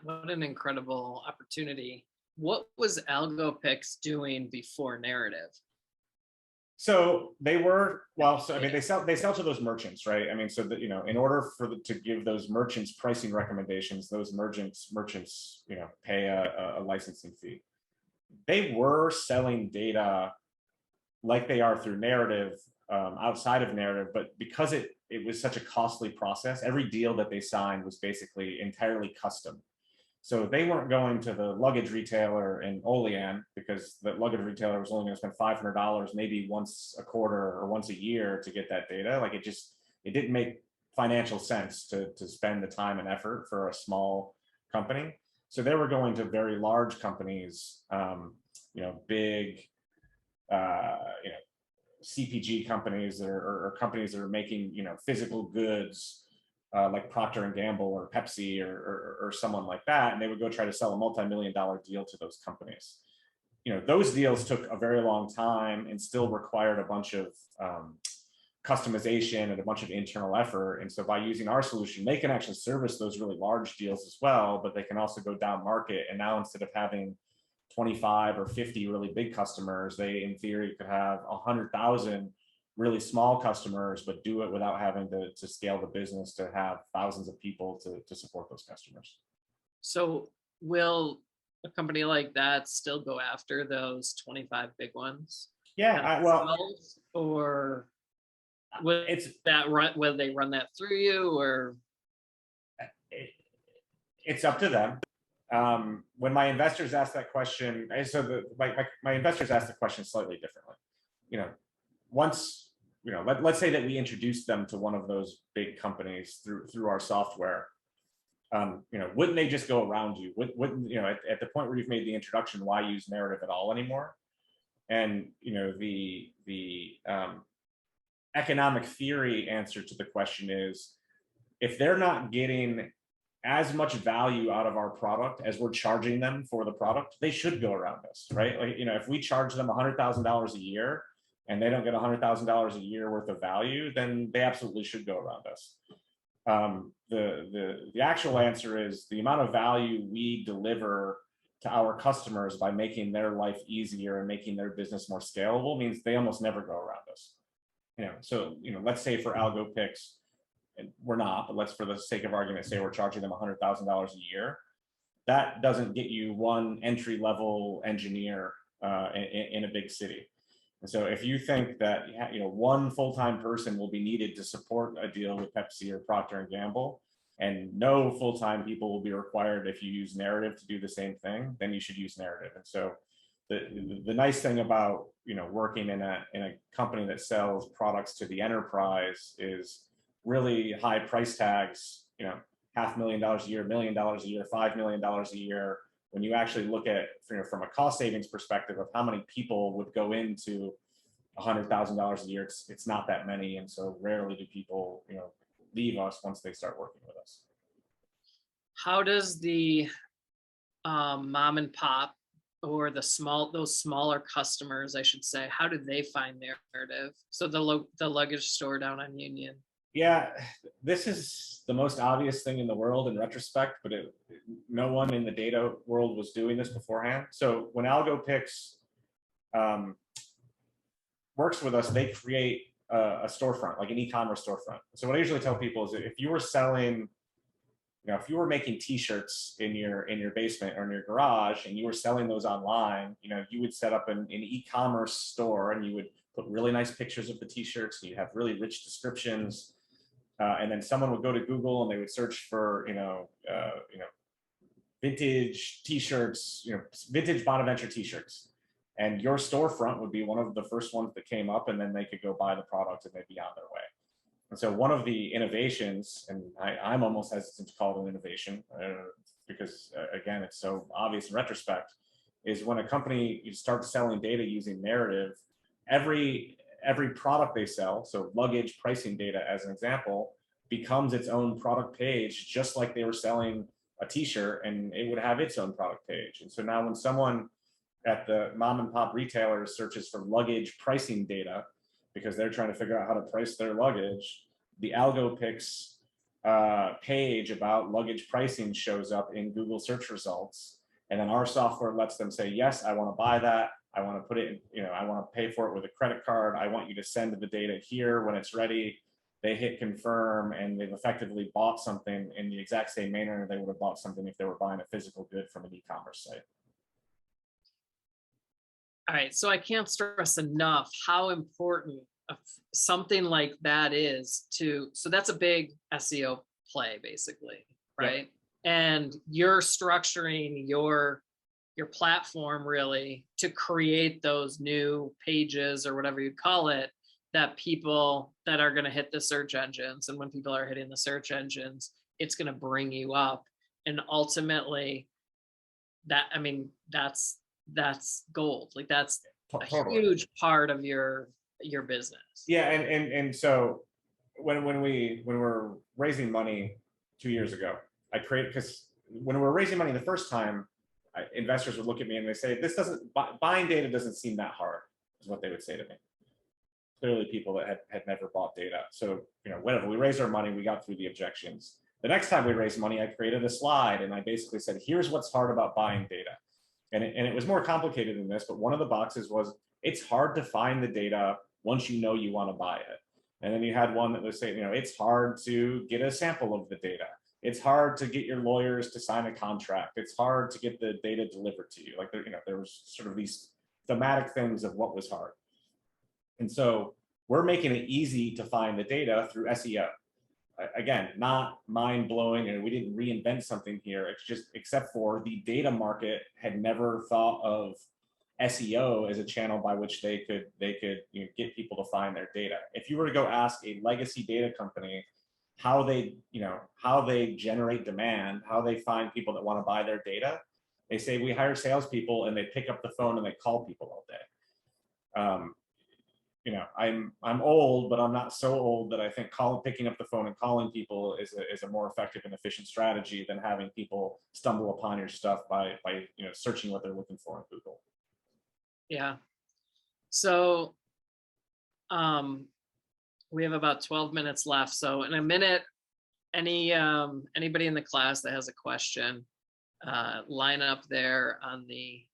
What an incredible opportunity. What was AlgoPix doing before Narrative? So they were, they sell to those merchants, right? I mean, so that, in order to give those merchants pricing recommendations, those merchants, pay a licensing fee. They were selling data like they are through Narrative, outside of Narrative, but because it was such a costly process, every deal that they signed was basically entirely custom. So they weren't going to the luggage retailer in Olean because the luggage retailer was only going to spend $500 maybe once a quarter or once a year to get that data. Like it didn't make financial sense to spend the time and effort for a small company. So they were going to very large companies, big, CPG companies or companies that are making, physical goods, like Procter and Gamble or Pepsi or someone like that, and they would go try to sell a multi-million-dollar deal to those companies. Those deals took a very long time and still required a bunch of customization and a bunch of internal effort. And so by using our solution, they can actually service those really large deals as well, but they can also go down market. And now instead of having 25 or 50 really big customers, they in theory could have 100,000 really small customers, but do it without having to scale the business to have thousands of people to support those customers. So will a company like that still go after those 25 big ones? Yeah, or whether they run that through you, or it's up to them. When my investors ask that question, so my investors ask the question slightly differently. Once let's say that we introduced them to one of those big companies through our software. Wouldn't they just go around you? Wouldn't at the point where you've made the introduction, why use narrative at all anymore? And the economic theory answer to the question is, if they're not getting as much value out of our product as we're charging them for the product, they should go around us, right? Like, if we charge them $100,000 a year and they don't get $100,000 a year worth of value, then they absolutely should go around us. The actual answer is the amount of value we deliver to our customers by making their life easier and making their business more scalable means they almost never go around us. So let's say for AlgoPix, and we're not, but let's, for the sake of argument, say we're charging them $100,000 a year. That doesn't get you one entry-level engineer in a big city. And so if you think that one full-time person will be needed to support a deal with Pepsi or Procter and Gamble, and no full-time people will be required if you use narrative to do the same thing, then you should use narrative. And so the nice thing about working in a company that sells products to the enterprise is really high price tags, $500,000 a year, $1 million a year, $5 million a year. When you actually look at from a cost savings perspective of how many people would go into $100,000 a year, it's not that many. And so rarely do people leave us once they start working with us. How does the mom and pop or those smaller customers, I should say, how do they find narrative? So the luggage store down on Union. Yeah, this is the most obvious thing in the world in retrospect, but no one in the data world was doing this beforehand. So when AlgoPix works with us, they create a storefront, like an e-commerce storefront. So what I usually tell people is that if you were selling, if you were making t-shirts in your basement or in your garage and you were selling those online, you would set up an e-commerce store and you would put really nice pictures of the t-shirts, and you have really rich descriptions. And then someone would go to Google and they would search for, vintage t-shirts, vintage Bonaventure t-shirts. And your storefront would be one of the first ones that came up, and then they could go buy the product and they'd be on their way. And so one of the innovations, and I'm almost hesitant to call it an innovation because again, it's so obvious in retrospect, is when a company starts selling data using narrative, every product they sell, so luggage pricing data as an example, becomes its own product page, just like they were selling a t-shirt and it would have its own product page. And so now when someone at the mom and pop retailer searches for luggage pricing data, because they're trying to figure out how to price their luggage, the AlgoPix page about luggage pricing shows up in Google search results. And then our software lets them say, yes, I want to buy that. I want to put it in, I want to pay for it with a credit card. I want you to send the data here when it's ready. They hit confirm, and they've effectively bought something in the exact same manner they would have bought something if they were buying a physical good from an e-commerce site. All right, so I can't stress enough how important something like that is so that's a big SEO play, basically, right? Yep. And you're structuring your platform really to create those new pages or whatever you call it that people that are going to hit the search engines, and when people are hitting the search engines, it's going to bring you up. And ultimately that, I mean, that's gold. Like that's a Totally. huge part of your business. Yeah, and so when we're raising money 2 years ago, I created, because when we're raising money the first time, investors would look at me and they say, "This doesn't buying data doesn't seem that hard," is what they would say to me. Clearly, people that had never bought data. So whenever we raised our money, we got through the objections. The next time we raised money, I created a slide and I basically said, "Here's what's hard about buying data," and it was more complicated than this. But one of the boxes was, it's hard to find the data once you know you want to buy it. And then you had one that was saying, it's hard to get a sample of the data. It's hard to get your lawyers to sign a contract. It's hard to get the data delivered to you. Like there was sort of these thematic things of what was hard. And so we're making it easy to find the data through SEO. Again, not mind blowing, and we didn't reinvent something here. It's just, except for the data market had never thought of SEO as a channel by which they could get people to find their data. If you were to go ask a legacy data company how they generate demand, how they find people that want to buy their data, they say, "We hire salespeople and they pick up the phone and they call people all day." I'm old, but I'm not so old that I think picking up the phone and calling people is a more effective and efficient strategy than having people stumble upon your stuff by searching what they're looking for on Google. Yeah. So we have about 12 minutes left. So in a minute, anybody in the class that has a question, line up there on the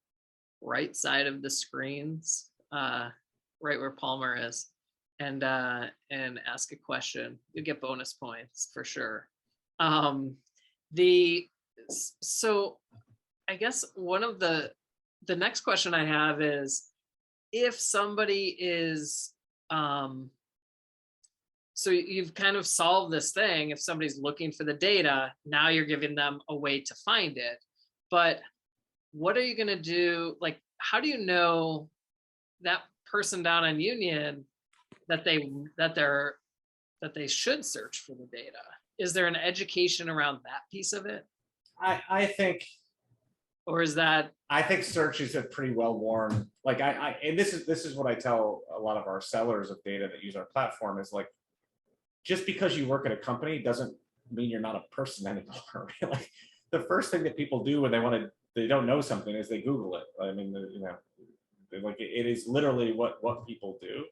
right side of the screens, right where Palmer is, and ask a question. You get bonus points for sure. So I guess one of the next question I have is, if somebody is, so you've kind of solved this thing. If somebody's looking for the data, now you're giving them a way to find it. But what are you going to do? Like, how do you know that person down on Union that they should search for the data? Is there an education around that piece of it? I think, or is that? I think search is a pretty well-worn, like and this is what I tell a lot of our sellers of data that use our platform is, like, just because you work at a company doesn't mean you're not a person anymore. Like, the first thing that people do when they don't know something is they Google it. I mean, like, it is literally what people do.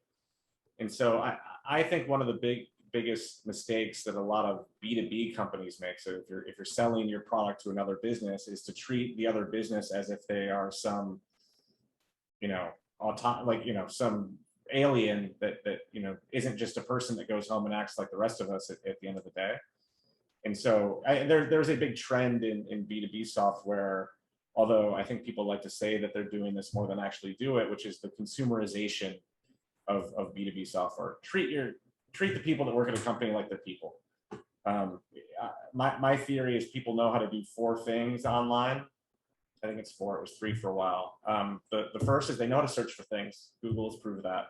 And so I think one of the biggest mistakes that a lot of B2B companies make, so if you're selling your product to another business, is to treat the other business as if they are some some alien that isn't just a person that goes home and acts like the rest of us at the end of the day. And so there's a big trend in B2B software, although I think people like to say that they're doing this more than actually do it, which is the consumerization of B2B software. Treat the people that work at a company like they're people. My theory is people know how to do 4 things online. I think it's 4. It was 3 for a while. The first is they know how to search for things. Google has proved that.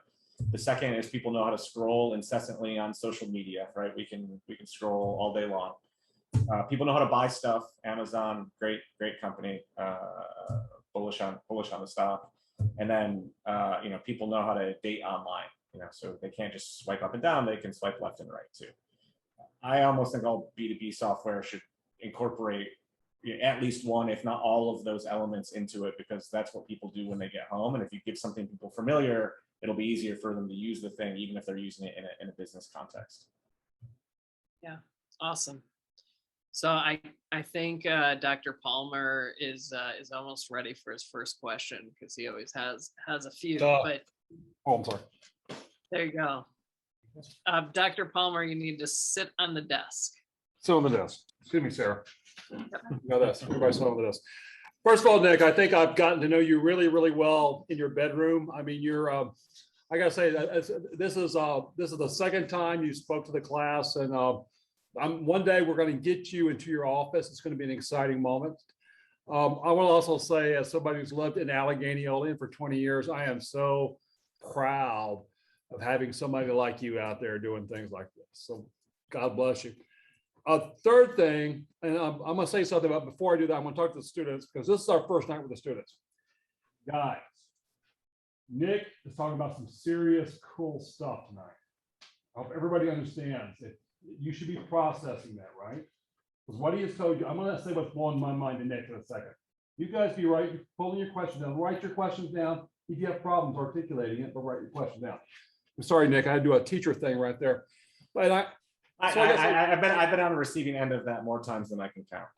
The second is people know how to scroll incessantly on social media, right? We can scroll all day long. People know how to buy stuff. Amazon, great company, bullish on the stock. And then people know how to date online. So they can't just swipe up and down; they can swipe left and right too. I almost think all B2B software should incorporate at least one, if not all, of those elements into it, because that's what people do when they get home. And if you give something people familiar, it'll be easier for them to use the thing, even if they're using it in a business context. Yeah, awesome. So I think Dr. Palmer is almost ready for his first question, because he always has a few. But I'm sorry. There you go. Dr. Palmer, you need to sit on the desk. Sit on the desk. Excuse me, Sarah. No, that's everybody sit on the desk. First of all, Nick, I think I've gotten to know you really, really well in your bedroom. I mean, you're. I gotta say that this is the second time you spoke to the class, and one day we're going to get you into your office. It's going to be an exciting moment. I want to also say, as somebody who's lived in Allegheny Olean for 20 years, I am so proud of having somebody like you out there doing things like this. So God bless you. Third thing, and I'm going to say something about before I do that, I'm going to talk to the students because this is our first night with the students. Guys, Nick is talking about some serious cool stuff tonight. I hope everybody understands that you should be processing that, right? Because what he has told you, I'm going to say what's blowing my mind to Nick in a second. You guys be right, pulling your questions down, write your questions down. If you have problems articulating it, but write your question down. I'm sorry, Nick, I had to do a teacher thing right there. But I've been on the receiving end of that more times than I can count.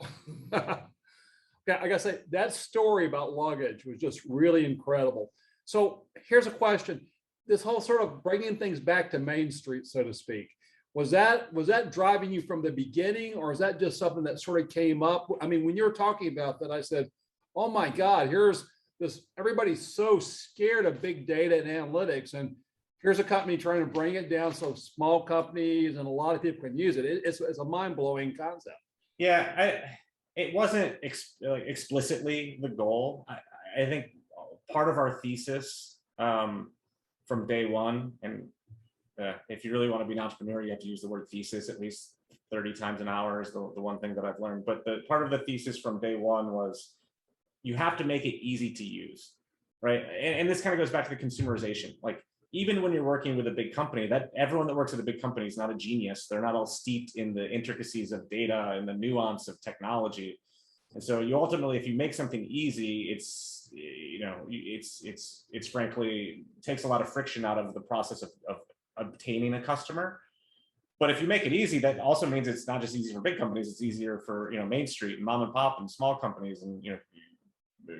Yeah, I gotta say that story about luggage was just really incredible. So here's a question: this whole sort of bringing things back to Main Street, so to speak, was that driving you from the beginning, or is that just something that sort of came up? I mean, when you were talking about that, I said, "Oh my God, here's this." Everybody's so scared of big data and analytics, and here's a company trying to bring it down so small companies and a lot of people can use it. It's a mind-blowing concept. Yeah, it wasn't explicitly the goal. I think part of our thesis from day one, and if you really want to be an entrepreneur, you have to use the word thesis at least 30 times an hour is the one thing that I've learned. But the part of the thesis from day one was you have to make it easy to use, right? And this kind of goes back to the consumerization. Like, even when you're working with a big company, that everyone that works at a big company is not a genius. They're not all steeped in the intricacies of data and the nuance of technology. And so you ultimately, if you make something easy, it's frankly takes a lot of friction out of the process of obtaining a customer. But if you make it easy, that also means it's not just easy for big companies, it's easier for, Main Street and mom and pop and small companies, and,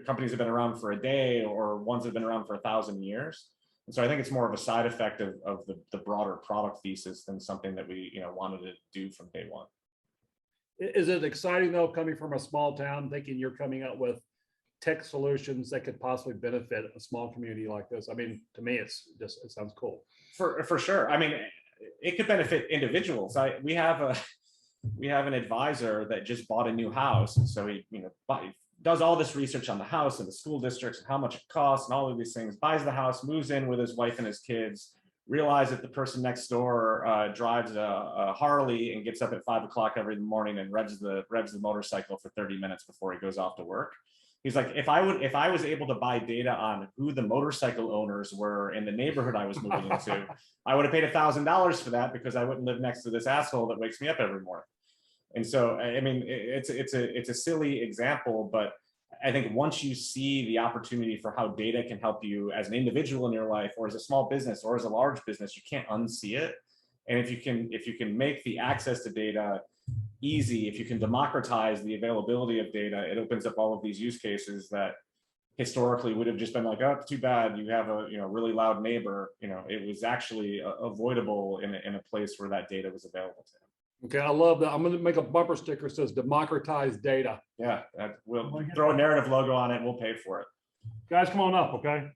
companies have been around for a day or ones that have been around for 1,000 years. And so I think it's more of a side effect of the broader product thesis than something that we wanted to do from day one. Is it exciting though, coming from a small town, thinking you're coming up with tech solutions that could possibly benefit a small community like this? I mean, to me, it sounds cool. For sure. I mean, it could benefit individuals. We have an advisor that just bought a new house, and so he does all this research on the house and the school districts and how much it costs and all of these things, buys the house, moves in with his wife and his kids, realize that the person next door drives a Harley and gets up at 5 o'clock every morning and revs the motorcycle for 30 minutes before he goes off to work. He's like, if I was able to buy data on who the motorcycle owners were in the neighborhood I was moving into, I would have paid $1,000 for that because I wouldn't live next to this asshole that wakes me up every morning. And so, I mean, it's a silly example, but I think once you see the opportunity for how data can help you as an individual in your life, or as a small business, or as a large business, you can't unsee it. And if you can make the access to data easy, if you can democratize the availability of data, it opens up all of these use cases that historically would have just been like, oh, too bad you have a really loud neighbor. It was actually avoidable in a place where that data was available to him. Okay, I love that. I'm going to make a bumper sticker that says democratize data. Yeah, we'll throw a narrative logo on it. We'll pay for it. Guys, come on up, okay?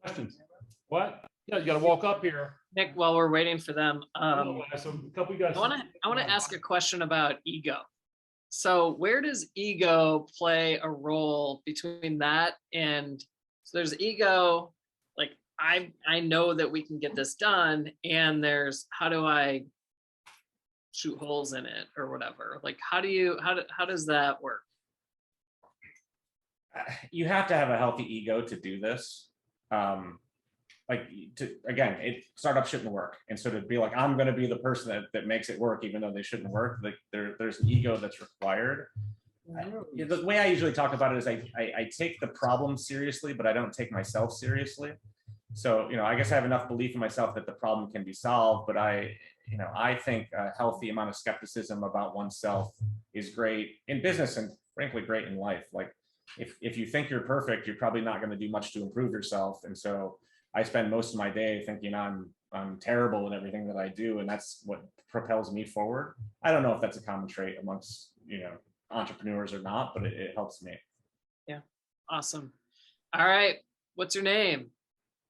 Questions? What? Yeah, you got to walk up here. Nick, while we're waiting for them, So a couple of you guys. I want to ask a question about ego. So where does ego play a role between that and, so there's ego, like I know that we can get this done, and there's how do I shoot holes in it or whatever? Like how does that work? You have to have a healthy ego to do this. Startups shouldn't work. And so to be like, I'm going to be the person that makes it work, even though they shouldn't work, like there's an ego that's required. The way I usually talk about it is I take the problem seriously, but I don't take myself seriously. So, I guess I have enough belief in myself that the problem can be solved, but I think a healthy amount of skepticism about oneself is great in business and frankly great in life. Like if you think you're perfect, you're probably not going to do much to improve yourself. And so I spend most of my day thinking I'm terrible in everything that I do, and that's what propels me forward. I don't know if that's a common trait amongst entrepreneurs or not, but it helps me. Yeah, awesome. All right, what's your name?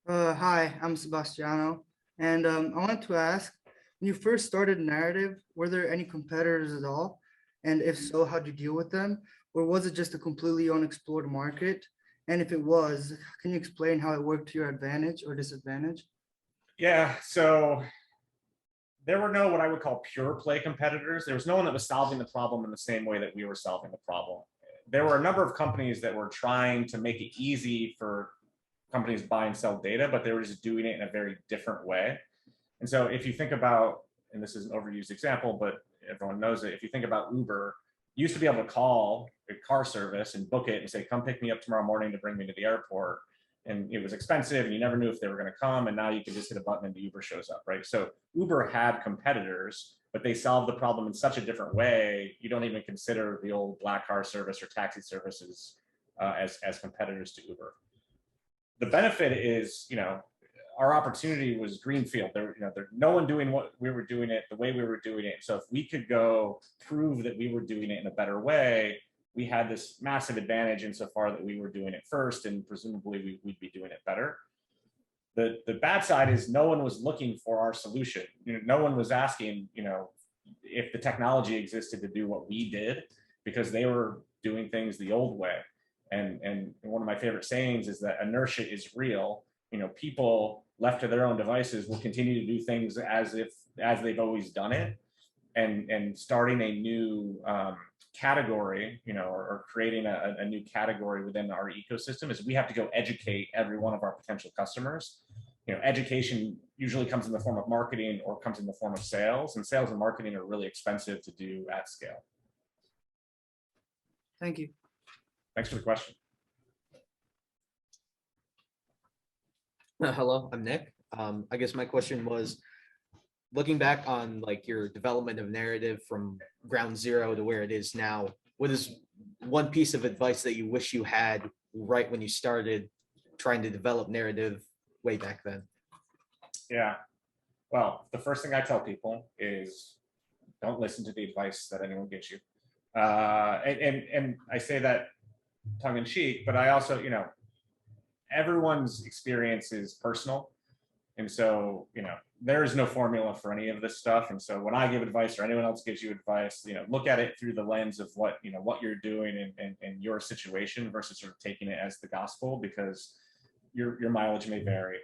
Hi, I'm Sebastiano, and I wanted to ask, when you first started Narrative, were there any competitors at all? And if so, how'd you deal with them? Or was it just a completely unexplored market? And if it was, can you explain how it worked to your advantage or disadvantage? Yeah, so there were no what I would call pure play competitors. There was no one that was solving the problem in the same way that we were solving the problem. There were a number of companies that were trying to make it easy for companies to buy and sell data, but they were just doing it in a very different way. And so if you think about, and this is an overused example, but everyone knows it, if you think about Uber, you used to be able to call a car service and book it and say, come pick me up tomorrow morning to bring me to the airport. And it was expensive and you never knew if they were going to come. And now you can just hit a button and the Uber shows up, right? So Uber had competitors, but they solved the problem in such a different way. You don't even consider the old black car service or taxi services as competitors to Uber. The benefit is, our opportunity was greenfield. There, no one doing what we were doing it the way we were doing it. So if we could go prove that we were doing it in a better way, we had this massive advantage insofar that we were doing it first, and presumably we'd be doing it better. The bad side is no one was looking for our solution. No one was asking, if the technology existed to do what we did, because they were doing things the old way. And one of my favorite sayings is that inertia is real. People left to their own devices will continue to do things as they've always done it. And starting a new category, or creating a new category within our ecosystem is we have to go educate every one of our potential customers. Education usually comes in the form of marketing or comes in the form of sales, and sales and marketing are really expensive to do at scale. Thank you. Thanks for the question. Hello, I'm Nick. I guess my question was, looking back on like your development of narrative from ground zero to where it is now, what is one piece of advice that you wish you had right when you started trying to develop narrative way back then? Yeah. Well, the first thing I tell people is don't listen to the advice that anyone gives you. And I say that tongue in cheek, but I also, everyone's experience is personal. And so, there is no formula for any of this stuff. And so when I give advice or anyone else gives you advice, look at it through the lens of what you're doing and your situation versus sort of taking it as the gospel, because your mileage may vary.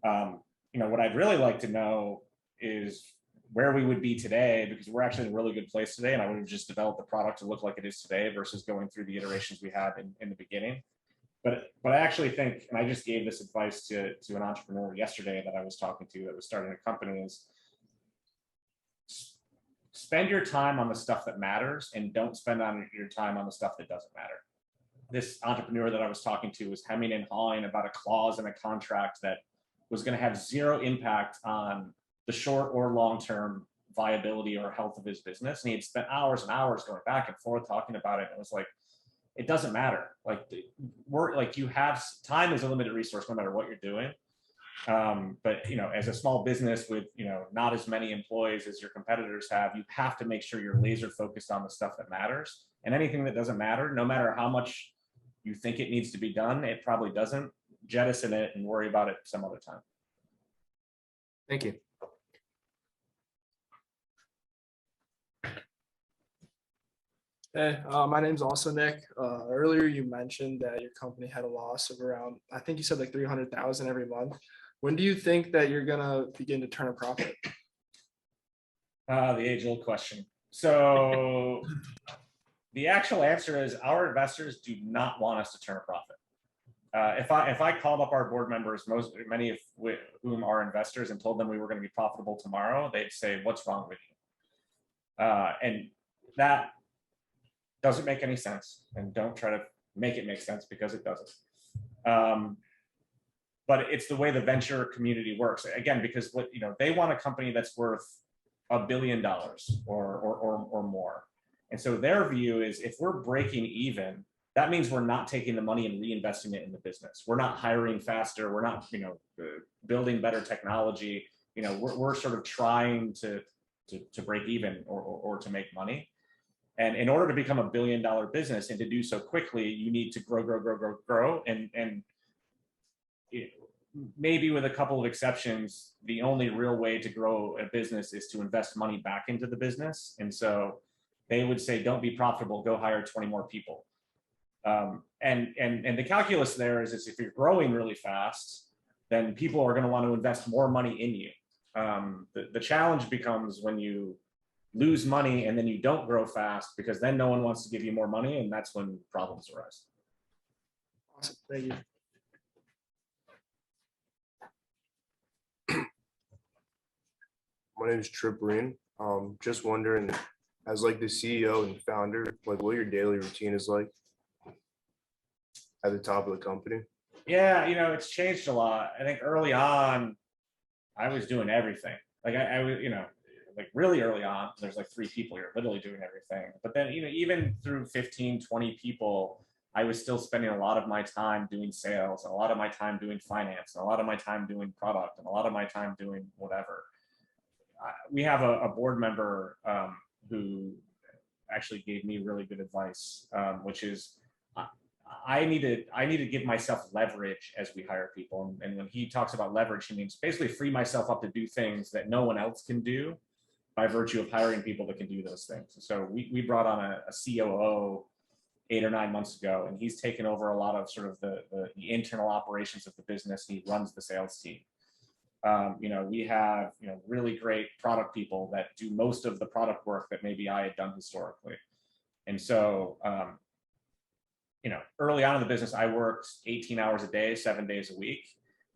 What I'd really like to know is where we would be today, because we're actually in a really good place today. And I would have just developed the product to look like it is today versus going through the iterations we had in the beginning. But I actually think, and I just gave this advice to an entrepreneur yesterday that I was talking to that was starting a company, is spend your time on the stuff that matters and don't spend your time on the stuff that doesn't matter. This entrepreneur that I was talking to was hemming and hawing about a clause in a contract that was going to have zero impact on the short or long-term viability or health of his business. And he had spent hours and hours going back and forth talking about it. And it was like, it doesn't matter. You have time is a limited resource no matter what you're doing. But as a small business with not as many employees as your competitors have, you have to make sure you're laser focused on the stuff that matters. And anything that doesn't matter, no matter how much you think it needs to be done, it probably doesn't. Jettison it and worry about it some other time. Thank you. Hey, my name's also Nick. Earlier you mentioned that your company had a loss of around, I think you said like 300,000 every month. When do you think that you're gonna begin to turn a profit? The age-old question. So the actual answer is our investors do not want us to turn a profit. If I called up our board members, many of whom are investors, and told them we were going to be profitable tomorrow, they'd say, "What's wrong with you?" And that doesn't make any sense. And don't try to make it make sense, because it doesn't. But it's the way the venture community works. Again, because they want a company that's worth $1 billion or more. And so their view is, if we're breaking even, that means we're not taking the money and reinvesting it in the business. We're not hiring faster. We're not, building better technology. We're sort of trying to break even or to make money. And in order to become $1 billion business and to do so quickly, you need to grow. And maybe with a couple of exceptions, the only real way to grow a business is to invest money back into the business. And so they would say, don't be profitable, go hire 20 more people. And the calculus there is if you're growing really fast, then people are going to want to invest more money in you. The challenge becomes when you lose money and then you don't grow fast, because then no one wants to give you more money, and that's when problems arise. Awesome. Thank you. My name is Trip Reen. Just wondering, as like the CEO and founder, like what your daily routine is like at the top of the company. Yeah, it's changed a lot. I think early on, I was doing everything. Like I was, like really early on, there's like 3 people here literally doing everything. But then, even through 15, 20 people, I was still spending a lot of my time doing sales, and a lot of my time doing finance, and a lot of my time doing product, and a lot of my time doing whatever. We have a board member who actually gave me really good advice, which is I need to give myself leverage as we hire people. And when he talks about leverage, he means basically free myself up to do things that no one else can do by virtue of hiring people that can do those things. So we brought on a COO 8 or 9 months ago, and he's taken over a lot of sort of the internal operations of the business. He runs the sales team. We have really great product people that do most of the product work that maybe I had done historically. And so early on in the business, I worked 18 hours a day, 7 days a week.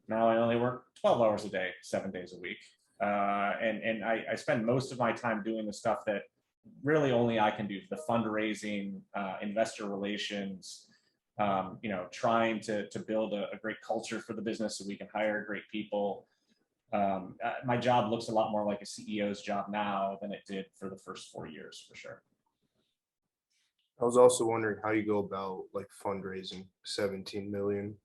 Now I only work 12 hours a day, 7 days a week. And I spend most of my time doing the stuff that really only I can do: the fundraising, investor relations, trying to build a great culture for the business so we can hire great people. My job looks a lot more like a CEO's job now than it did for the first 4 years, for sure. I was also wondering how you go about like fundraising $17 million.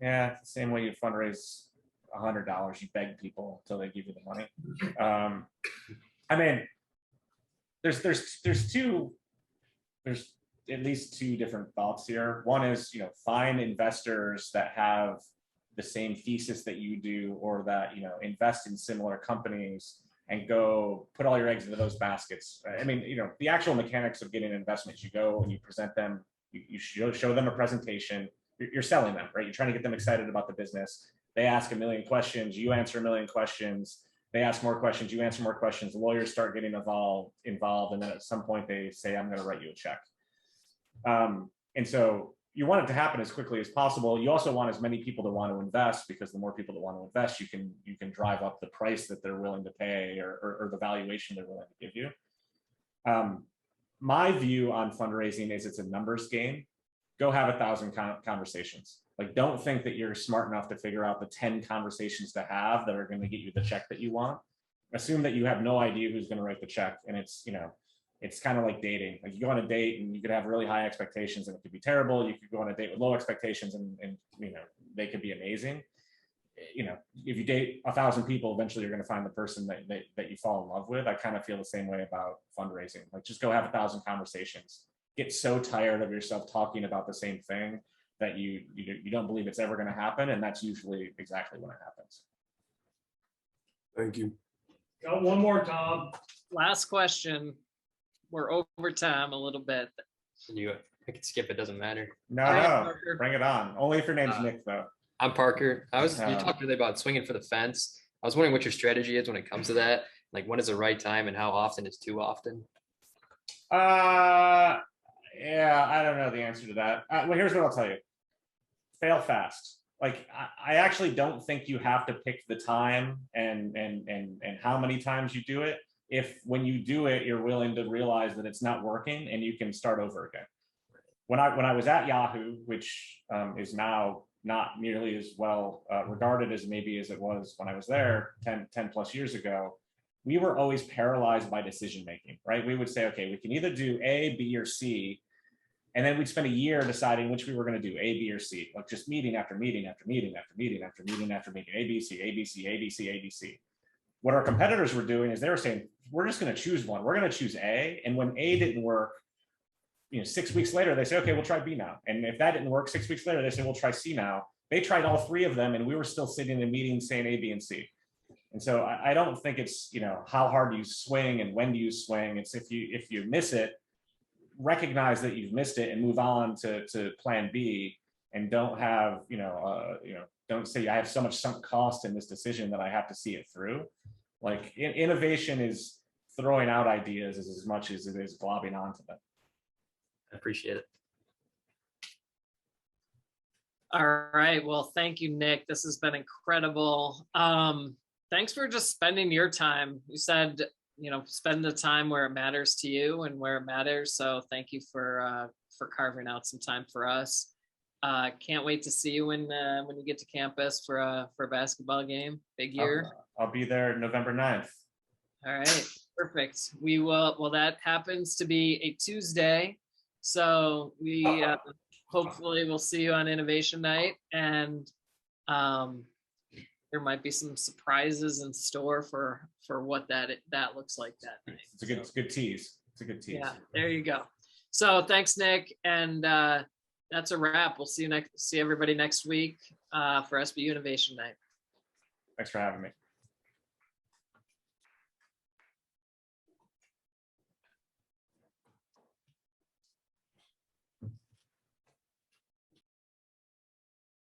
Yeah, it's the same way you fundraise $100. You beg people until they give you the money. I mean, there's at least 2 different thoughts here. One is, find investors that have the same thesis that you do, or that invest in similar companies, and go put all your eggs into those baskets. I mean, the actual mechanics of getting investments: you go and you present them, you show them a presentation, you're selling them, right? You're trying to get them excited about the business. They ask a million questions, you answer a million questions. They ask more questions, you answer more questions. The lawyers start getting involved, and then at some point they say, I'm going to write you a check. And so you want it to happen as quickly as possible. You also want as many people to want to invest, because the more people that want to invest, you can drive up the price that they're willing to pay, or the valuation they're willing to give you. My view on fundraising is it's a numbers game. Go have 1,000 conversations. Like, don't think that you're smart enough to figure out the 10 conversations to have that are going to get you the check that you want. Assume that you have no idea who's going to write the check, and it's kind of like dating. Like, you go on a date and you could have really high expectations and it could be terrible. You could go on a date with low expectations and they could be amazing. If you date 1,000 people, eventually you're going to find the person that you fall in love with. I kind of feel the same way about fundraising. Like, just go have 1,000 conversations. Get so tired of yourself talking about the same thing that you don't believe it's ever going to happen. And that's usually exactly when it happens. Thank you. Got one more, Tom. Last question. We're over time a little bit. I could skip, it doesn't matter. No, bring it on. Only if your name's Nick, though. I'm Parker. You talked really about swinging for the fence. I was wondering what your strategy is when it comes to that. Like, when is the right time and how often is too often? Yeah, I don't know the answer to that. Well, here's what I'll tell you. Fail fast. Like, I actually don't think you have to pick the time and how many times you do it. If when you do it, you're willing to realize that it's not working and you can start over again. When I was at Yahoo, which is now not nearly as well regarded as maybe as it was when I was there 10 plus years ago, we were always paralyzed by decision making, right? We would say, okay, we can either do A, B, or C. And then we'd spend a year deciding which we were going to do, A, B, or C, like just meeting after meeting after meeting after meeting after meeting after meeting, A, B, C, A, B, C, A, B, C, A, B, C. What our competitors were doing is they were saying, we're just going to choose one. We're going to choose A. And when A didn't work, 6 weeks later, they say, okay, we'll try B now. And if that didn't work, 6 weeks later, they say, we'll try C now. They tried all 3 of them, and we were still sitting in meetings saying A, B, and C. And so I don't think it's, how hard do you swing and when do you swing? It's if you miss it, recognize that you've missed it and move on to plan B. and don't have, don't say I have so much sunk cost in this decision that I have to see it through. Like innovation is throwing out ideas as much as it is globbing onto them. I appreciate it. All right. Well, thank you, Nick. This has been incredible. Thanks for just spending your time. You said, spend the time where it matters to you and where it matters. So thank you for carving out some time for us. Can't wait to see you when you get to campus for a basketball game. Big year. I'll be there November 9th. All right. Perfect. We will. Well, that happens to be a Tuesday. So we hopefully we'll see you on Innovation Night, and there might be some surprises in store for what that looks like that night. It's a good tease. It's a good tease. Yeah, there you go. So thanks, Nick, and that's a wrap. We'll see everybody next week for SBU Innovation Night. Thanks for having me.